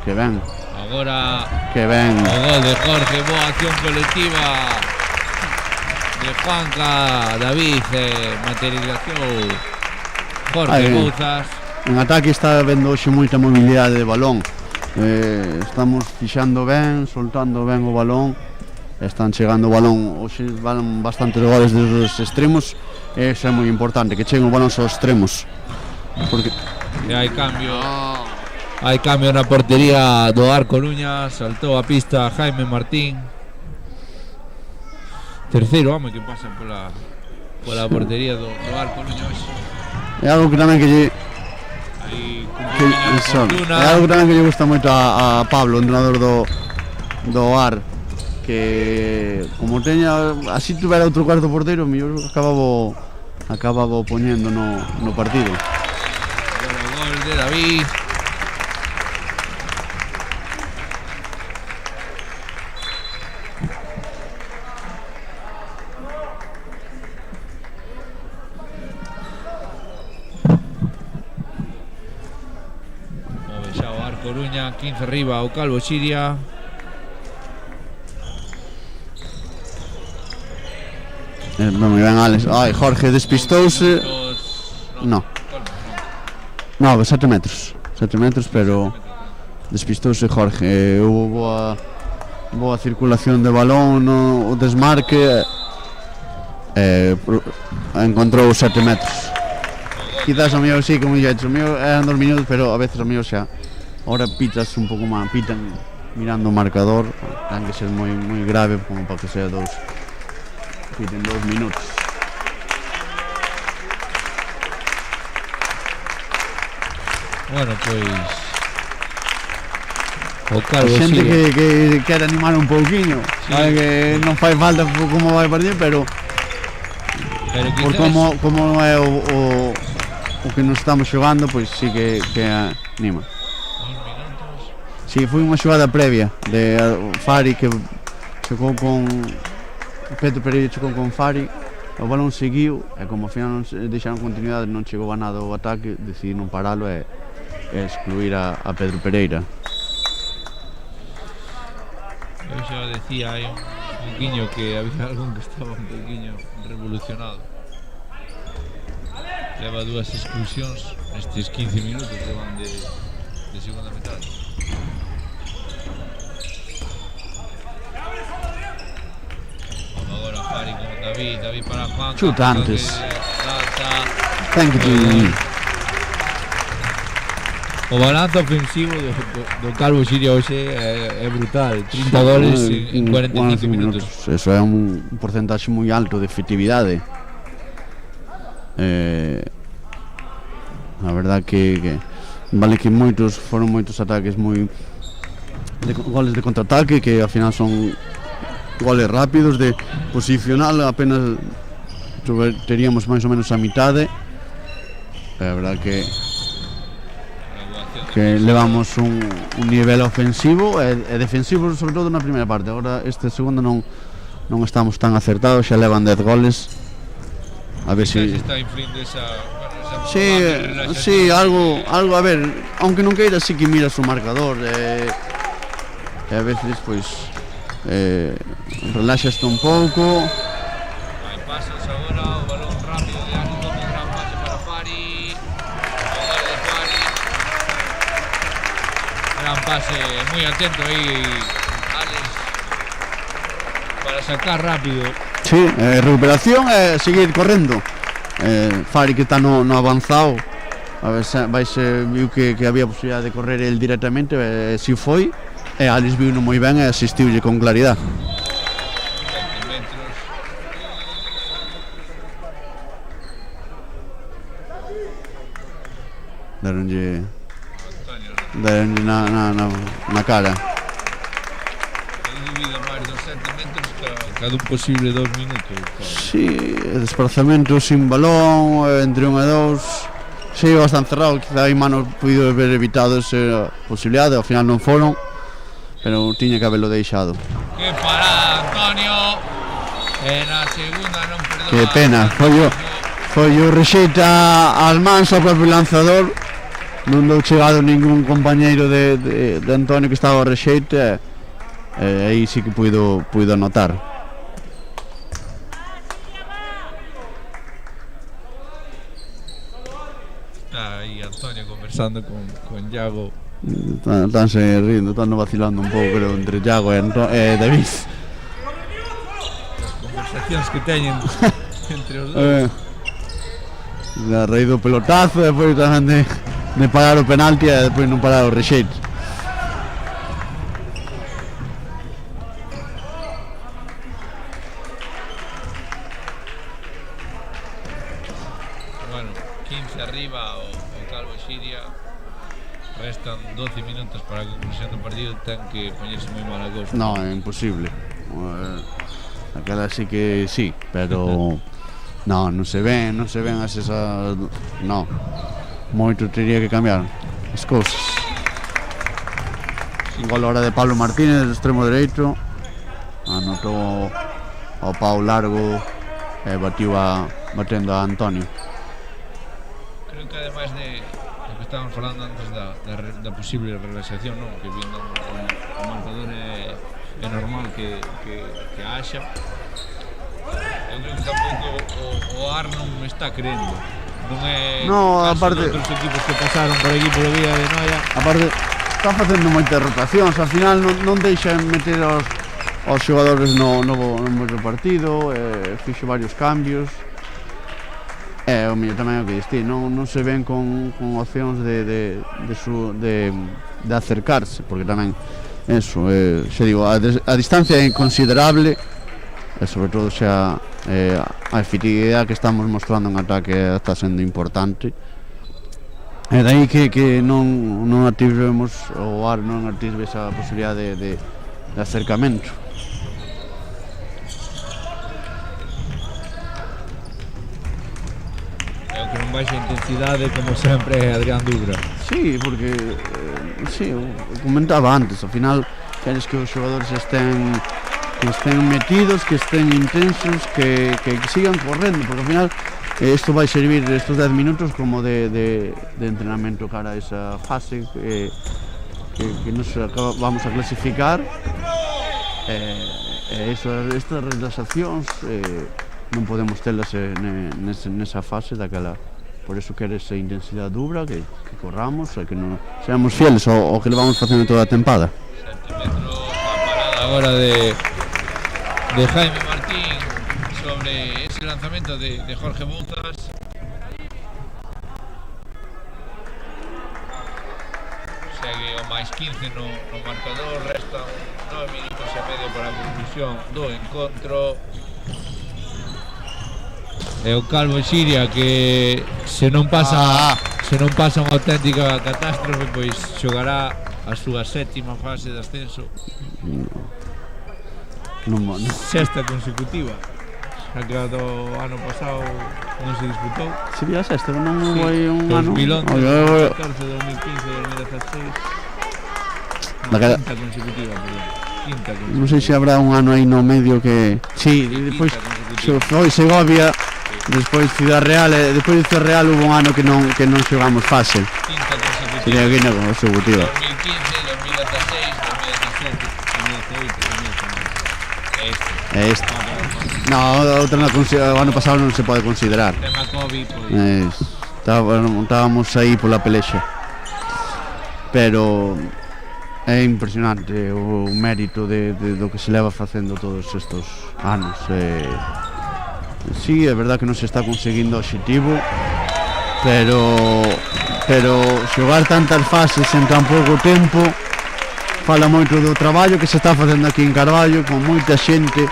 que ben. Agora que ben. O gol de Jorge, boa acción colectiva de Juanca, David, materialización Jorge Bouzas. En ataque está vendo hoxe moita mobilidade de balón. Estamos fixando ben, soltando ben o balón, están chegando o balón, hoxe van bastantes goles desde os extremos, e iso é moi importante, que cheguen o balón aos extremos, porque E hai cambio na portería do Ar Coruña. Saltou a pista Jaime Martín, terceiro home que pasa pola portería do Ar Coruña hoxe. é algo que tamén que lle Aí é algo tamén que lle gusta moito a Pablo, o entrenador do Ar, que como teña, así tuvera outro cuarto porteiro, mellor acababa poñendo no partido. Gol de David. Move xa o Ar Coruña, 15 arriba o Calvo Xiria. Non me ven Alex. Ai, Jorge despistouse. No, 7 metros. 7 metros, pero despistouse Jorge. Houve boa circulación de balón no o desmarque. Encontrou 7 metros. Quizás o mío sí, como dixetes, o mío eran 2 minutos, pero a veces o mío xa. Ahora pitas un pouco máis, pitan mirando o marcador. Ten que ser moi grave como para que sea 2. Piden 2 minutos. Bueno, pois o Calvo A xente Xiria. que quere animar un pouquiño, sabe que non fai falta como vai partir, pero por quizás como é o que nos estamos xogando, pois sí que anima. 2 minutos. Sí, foi unha xogada previa de Fari que chocou con Pedro Pereira, chocou con Fari, o balón seguiu e como ao final non deixaron continuidade, non chegou a nada o ataque, decidiron paralo e excluir a Pedro Pereira. Eu xa decía hai un pouquiño que había algún que estaba un pouquiño revolucionado. Leva 2 expulsións nestes 15 minutos que van de segunda metade. Agora Fari con David para Juan. Chuta antes. Ten que O balance ofensivo do Calvo Xiria hoxe é brutal, 30 goles en 45 minutos. Eso é un porcentaxe moi alto de efectividade. A verdad que vale que foron moitos ataques goles de contraataque que ao final son goles rápidos de posicional, apenas teríamos máis ou menos a mitade. A verdad que levamos un nivel ofensivo e defensivo, sobre todo na primeira parte. Agora este segundo non estamos tan acertados, xa levan 10 goles. A ver se está influindo esa sí, algo a ver, aunque non queira, sí que miras o marcador e a veces pois relaxaste un pouco. Hai pasos agora, o balón rápido de Ánimo, un gran pase para Fari. O gol de Fari. Gran pase, moi atento aí Alex para sacar rápido. Sí, recuperación e seguir correndo. Fari que está no avanzado, a ver se viu que había posibilidade de correr el directamente, e si foi, e Alex viu moi ben e asistiulle con claridade. Daronlle na cara. Cada un posible 2 minutos. Sí, desplazamento sin balón, entre 1 e 2. Sí, bastante cerrado, quizá aí Mano puido haber evitado esa posibilidade, ao final non foron, pero tiña que haberlo deixado. Que parada, Antonio. Na segunda non perdona. Que pena, foi o rexeita as mans ao propio lanzador. Non deu chegado ningún compañeiro de Antonio que estaba ao rexeite, e aí sí que puido anotar. Está aí Antonio conversando con Iago. Estánse rindo, están vacilando un pouco, creo, entre Iago e David. relacións que teñen entre os dous. A raíz do pelotazo, depois tamén de parar o penalti e depois non parar o rexeito. Bueno, 15 arriba o Calvo Xiria. Restan 12 minutos para a conclusión do partido, ten que poñerse moi mal a cousa. No, é imposible. Aquela sí que sí, pero non se ven as esas, no. Moito teria que cambiar as cousas. Gol ahora de Pablo Martínez, extremo dereito. Anotou ao pau largo e batendo a Antonio. Creo que ademais de que estábamos falando antes da posible relaxación, non? Que vindo o marcador é normal que haxa. Eu creo que tampouco o AR non me está creendo. Non é aparte, outros equipos que pasaron por aquí polo Vía de Noia. Aparte, está facendo moitas rotacións, ao final non deixan meter aos xogadores no mesmo partido, fixo varios cambios. O mellor tamén é o que diste, non se ven con opcións de acercarse, porque tamén eso, xa digo, a distancia é considerable e sobre todo xa a efectividade que estamos mostrando en ataque está sendo importante. E dai que non ativemos o AR non ative esa posibilidade de acercamento. Con baixa intensidade, como sempre, Adrián Dubra. Sí, porque sí, o comentaba antes, ao final queres que os xogadores estén metidos, que estén intensos, que sigan correndo, porque ao final isto vai servir estos 10 minutos como de entrenamento cara a esa fase que nos vamos a clasificar. Estas relaxacións non podemos telas nesa fase daquela. Por eso quere esa intensidade dubra, que corramos e que non seamos fieles ao que levamos facendo toda a tempada. 7 metros a parada agora de Jaime Martín sobre ese lanzamento de Jorge Bouzas. Segue o máis 15 no marcador, restan 9 minutos e medio para a conclusión do encontro. E o Calvo Xiria que se non pasa unha auténtica catástrofe, pois xogará a súa sétima fase de ascenso. Sexta consecutiva, xa que a do ano pasado non se disputou. Sería a sexta, non foi un ano? 2011, 2015, 2016. Quinta consecutiva, perdón. Non sei se habrá un ano aí no medio que... Sí, despois foi Segovia, despois Ciudad Real, e despois de Ciudad Real hubo un ano que non xogamos fase. Quinta consecutiva. Sería quinta consecutiva. 2015, 2016, 2017, 2018. Este. No, outra o ano pasado non se pode considerar. Tema COVID, pois. Estábamos aí pola pelexa. Pero é impresionante o mérito do que se leva facendo todos estes anos. Sí, é verdad que non se está conseguindo o obxectivo, pero xogar tantas fases en tan pouco tempo fala moito do traballo que se está facendo aquí en Carballo, con moita xente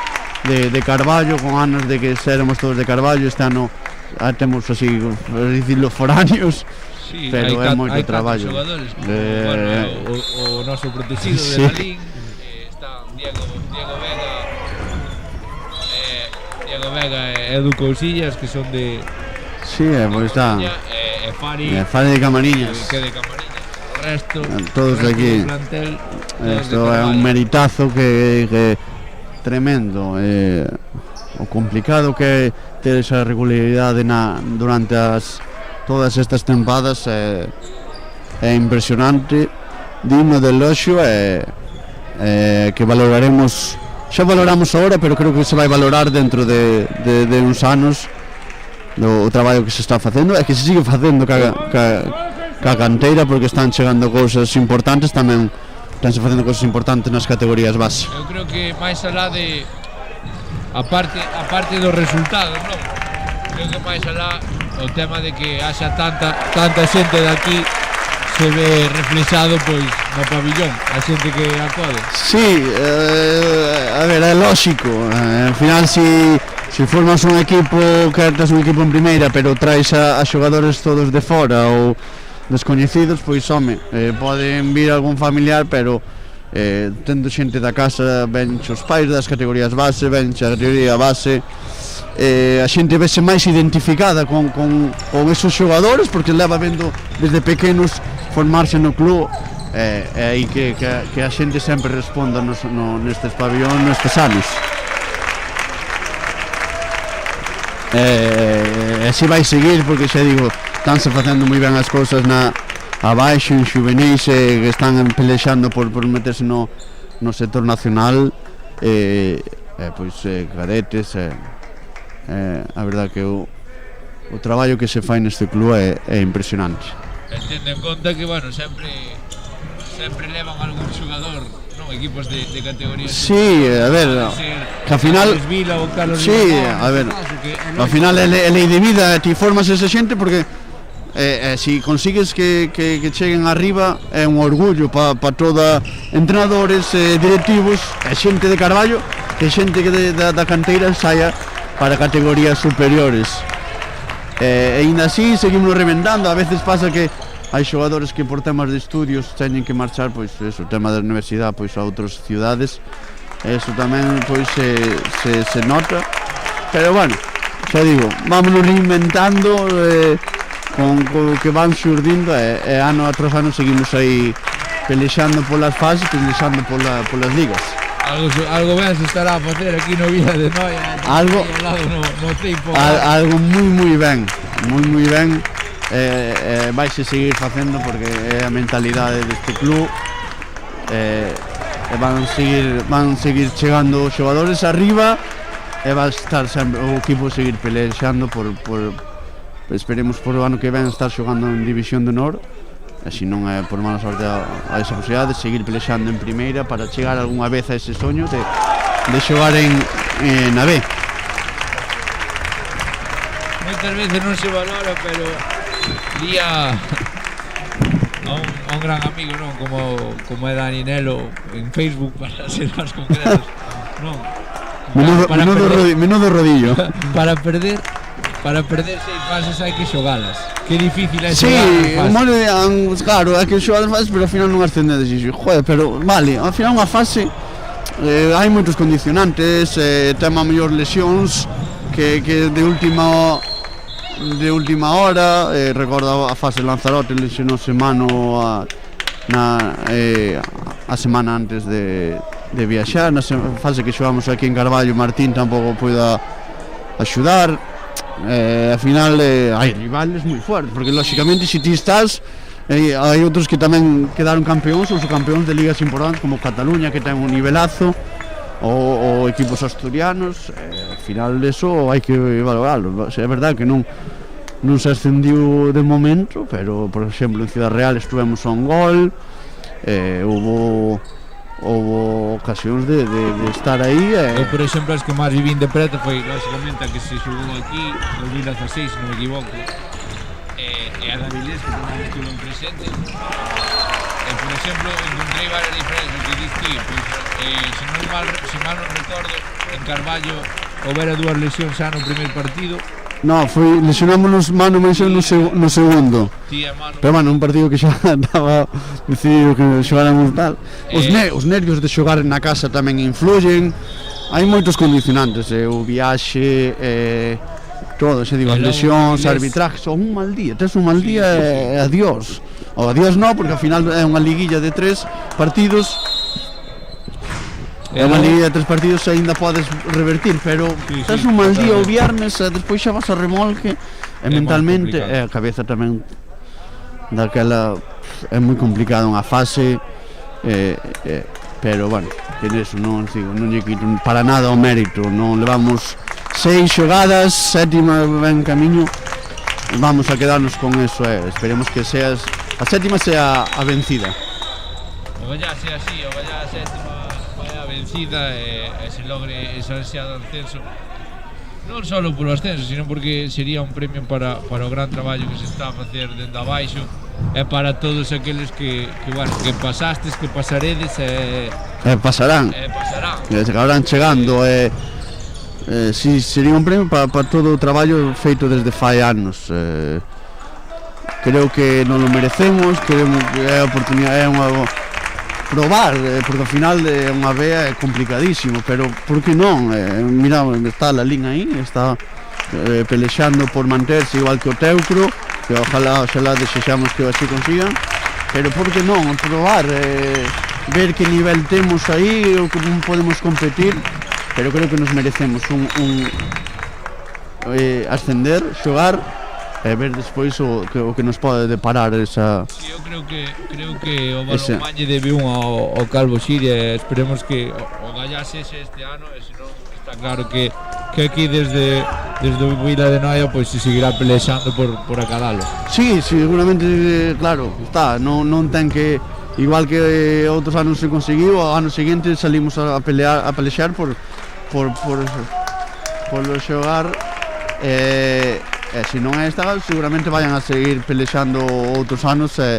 de Carballo, con anos de que éramos todos de Carballo. Este ano temos así, dicirlo, foráneos. Sí, pero é moito traballo. O noso protegido de Lalín, está Diego Vega e Edu Cousillas, que son de... Sí, pois está. E Fari de Camariñas. Que de Camariñas. O resto, todos de aquí. Isto é un meritazo que tremendo. O complicado que é ter esa regularidade durante todas estas tempadas é impresionante, digno de eloxio, que valoraremos. Xa valoramos agora, pero creo que se vai valorar dentro de uns anos o traballo que se está facendo e que se sigue facendo ca canteira, porque están chegando cousas importantes, tamén estánse facendo cousas importantes nas categorías base. Eu creo que máis alá de aparte dos resultados, non? Creo que máis alá o tema de que haxa tanta xente de aquí se ve reflexado pois no pabillón, a xente que acode. Sí, a ver, é lógico, ao final si formas un equipo, que tes un equipo en primeira, pero traes a xogadores todos de fora ou descoñecidos, pois home, poden vir algún familiar, pero tendo xente da casa, ven os pais das categorías base, ven a categoría base, a xente vese máis identificada con esos xogadores, porque leva vendo desde pequenos formarse no club, e aí que a xente sempre responda nestes pabillóns, nestes anos. E así vai seguir, porque xa digo, estánse facendo moi ben as cousas abaixo, en xuvenis, que están pelexando por meterse no sector nacional, pois cadetes, a verdad que o traballo que se fai neste club é impresionante. Tendo en conta que, bueno, sempre levan algún xogador, non, equipos de categoría. Sí, a ver, que ao final, sí, a ver, ao final é lei de vida, ti formas esa xente porque si consigues que cheguen arriba é un orgullo para toda entrenadores, directivos, e xente de Carballo, que xente que da canteira saia para categorías superiores. E ainda así seguimos reventando, a veces pasa que hai xogadores que por temas de estudios teñen que marchar, pois eso, o tema da universidade, pois a outras ciudades, eso tamén pois se nota, pero bueno, xa digo, vámonos reinventando con o que van xurdindo, e ano tras ano seguimos aí pelexando polas fases, pelexando polas ligas. Algo ben se estará a facer aquí no Vila de Noia, algo moi ben, vaise seguir facendo porque é a mentalidade deste club, e van seguir chegando os xogadores arriba, e vai estar sempre o equipo seguir pelexando por esperemos por o ano que ven estar xogando en División de Honor, e se non é por mala sorte a esa posibilidade de seguir pelexando en primeira para chegar algunha vez a ese soño de xogar na B. Moitas veces non se valora, pero día a un gran amigo, non, como é Dani Nelo en Facebook, para ser máis concretos, non. Menudo rodillo. Para perder 6 fases hai que xogalas. Que difícil é xogar. Sí, claro, hai que xogar as fases, pero ao final non ascendedes. Joder, pero vale, ao final unha fase hai moitos condicionantes, tema mellor lesións que de última hora, recordo a fase de Lanzarote, lesionose mano a semana antes de viaxar, na fase que xogamos aquí en Carballo, Martín tampouco poida axudar. Al final hai rivales moi fuertes, porque lógicamente se ti estás, hai outros que tamén quedaron campeóns ou subcampeóns de ligas importantes como Cataluña, que ten un nivelazo, ou equipos asturianos. Al final eso hai que valorarlo. É verdad que non se ascendiu de momento, pero por exemplo en Ciudad Real estuvemos a un gol, houve ocasións de estar aí. Eu, por exemplo, as que máis vivín de preto foi, lógicamente, a que se xogou aquí no 2016, se non me equivoco, e a da Vilés, que tamén estuvo en presente. Por exemplo, encontrei varias diferencias que dis ti, se mal non recordo, en Carballo houbera 2 lesións xa no primeiro partido. No, lesionámonos Manu Mención no segundo. Pero bueno, un partido que xa estaba decidido que xogáramos tal. Os nervios de xogar na casa tamén influyen. Hai moitos condicionantes, o viaxe, todo, xa digo, as lesións, arbitrajes, un mal día, tes un mal día e adiós. O adiós non, porque ao final é unha liguilla de 3 partidos. É unha liguilla de 3 partidos e ainda podes revertir, pero tes un mal día o viernes e despois xa vas a remolque, e mentalmente a cabeza tamén daquela é moi complicado unha fase, pero bueno, que neso non lle quito para nada o mérito. Non levamos 6 xogadas, 7ª ben camiño, vamos a quedarnos con eso, esperemos que a 7ª sea a vencida. Ojalá sea así, ojalá a 7ª vaya vencida e se logre ese ansiado ascenso, non só polo ascenso, sino porque sería un premio para o gran traballo que se está a facer dende abaixo e para todos aqueles que pasastes, que pasaredes pasarán. Acabarán chegando. Si sería un premio para todo o traballo feito desde fai anos. Creo que non lo merecemos, queremos que é a oportunidade, é unha probar, porque ao final unha vea é complicadísimo, pero por que non? Mira, está a Lalín aí, está pelexando por manterse igual que o Teucro, que ojalá desexamos que así consigan, pero por que non? Probar, ver que nivel temos aí, ou como podemos competir, pero creo que nos merecemos ascender, xogar, e ver despois o que nos pode deparar esa... Sí, eu creo que o Balonmán lle debe un ao Calvo Xiria, esperemos que o gallase este ano, e senón está claro que aquí desde o Vila de Noia pois se seguirá pelexando por acadalo. Sí, seguramente, claro, está, non ten que, igual que outros anos se conseguiu, o ano seguinte salimos a pelexar por xogar, se non é esta, seguramente vayan a seguir pelexando outros anos e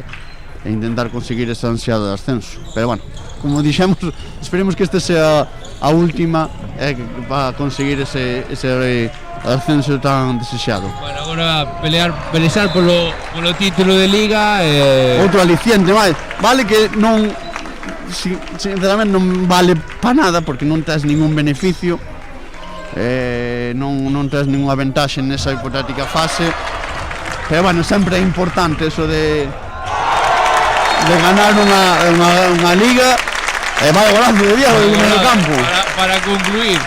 intentar conseguir ese ansiado de ascenso. Pero bueno, como dixemos, esperemos que este sea a última para conseguir ese ascenso tan desexado. Bueno, agora pelexar polo título de Liga outro aliciente máis. Vale que non, sinceramente non vale para nada, porque non tes ningún beneficio, non tes ninguna ventaxe nesa hipotética fase, pero bueno, sempre é importante eso de ganar unha liga. Vai golazo de Diego do medio campo. Para concluir,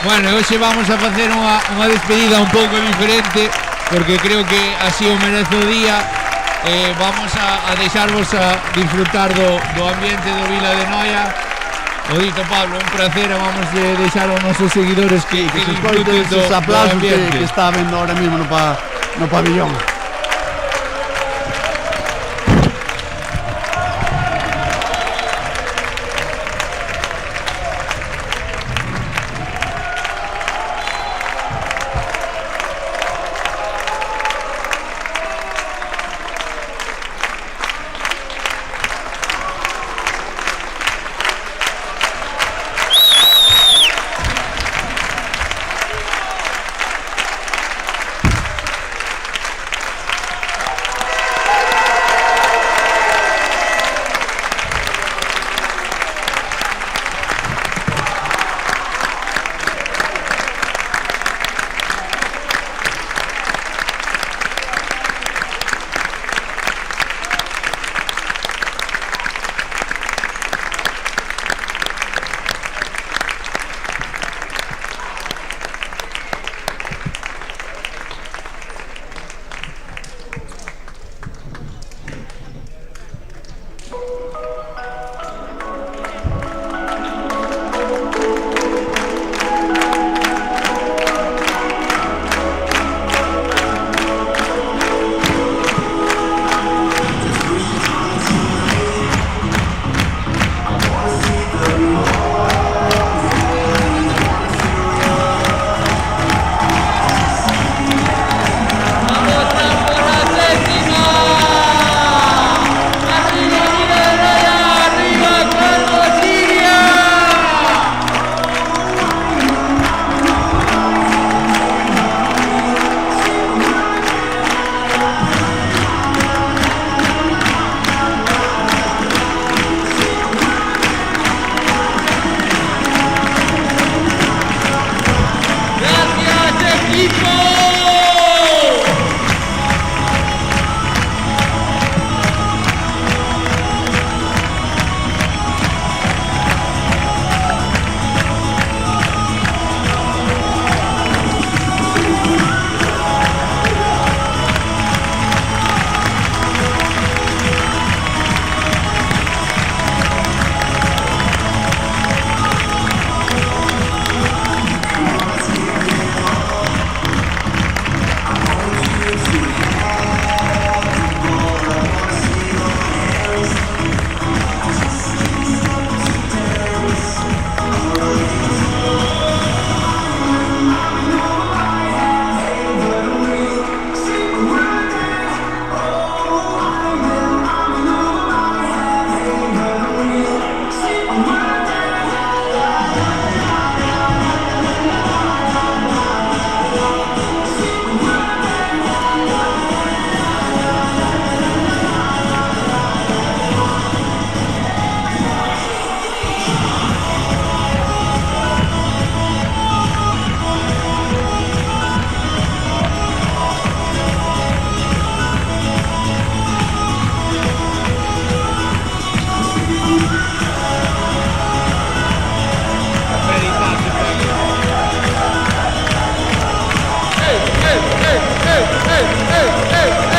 bueno, hoxe vamos a facer unha despedida un pouco diferente, porque creo que así o merece o día. Vamos a deixarvos a disfrutar do ambiente do Vila de Noia. O dito Pablo, un placer, vamos a deixar aos nosos seguidores que disfruten esos aplausos que está vendo ahora mismo no pabellón. Hey!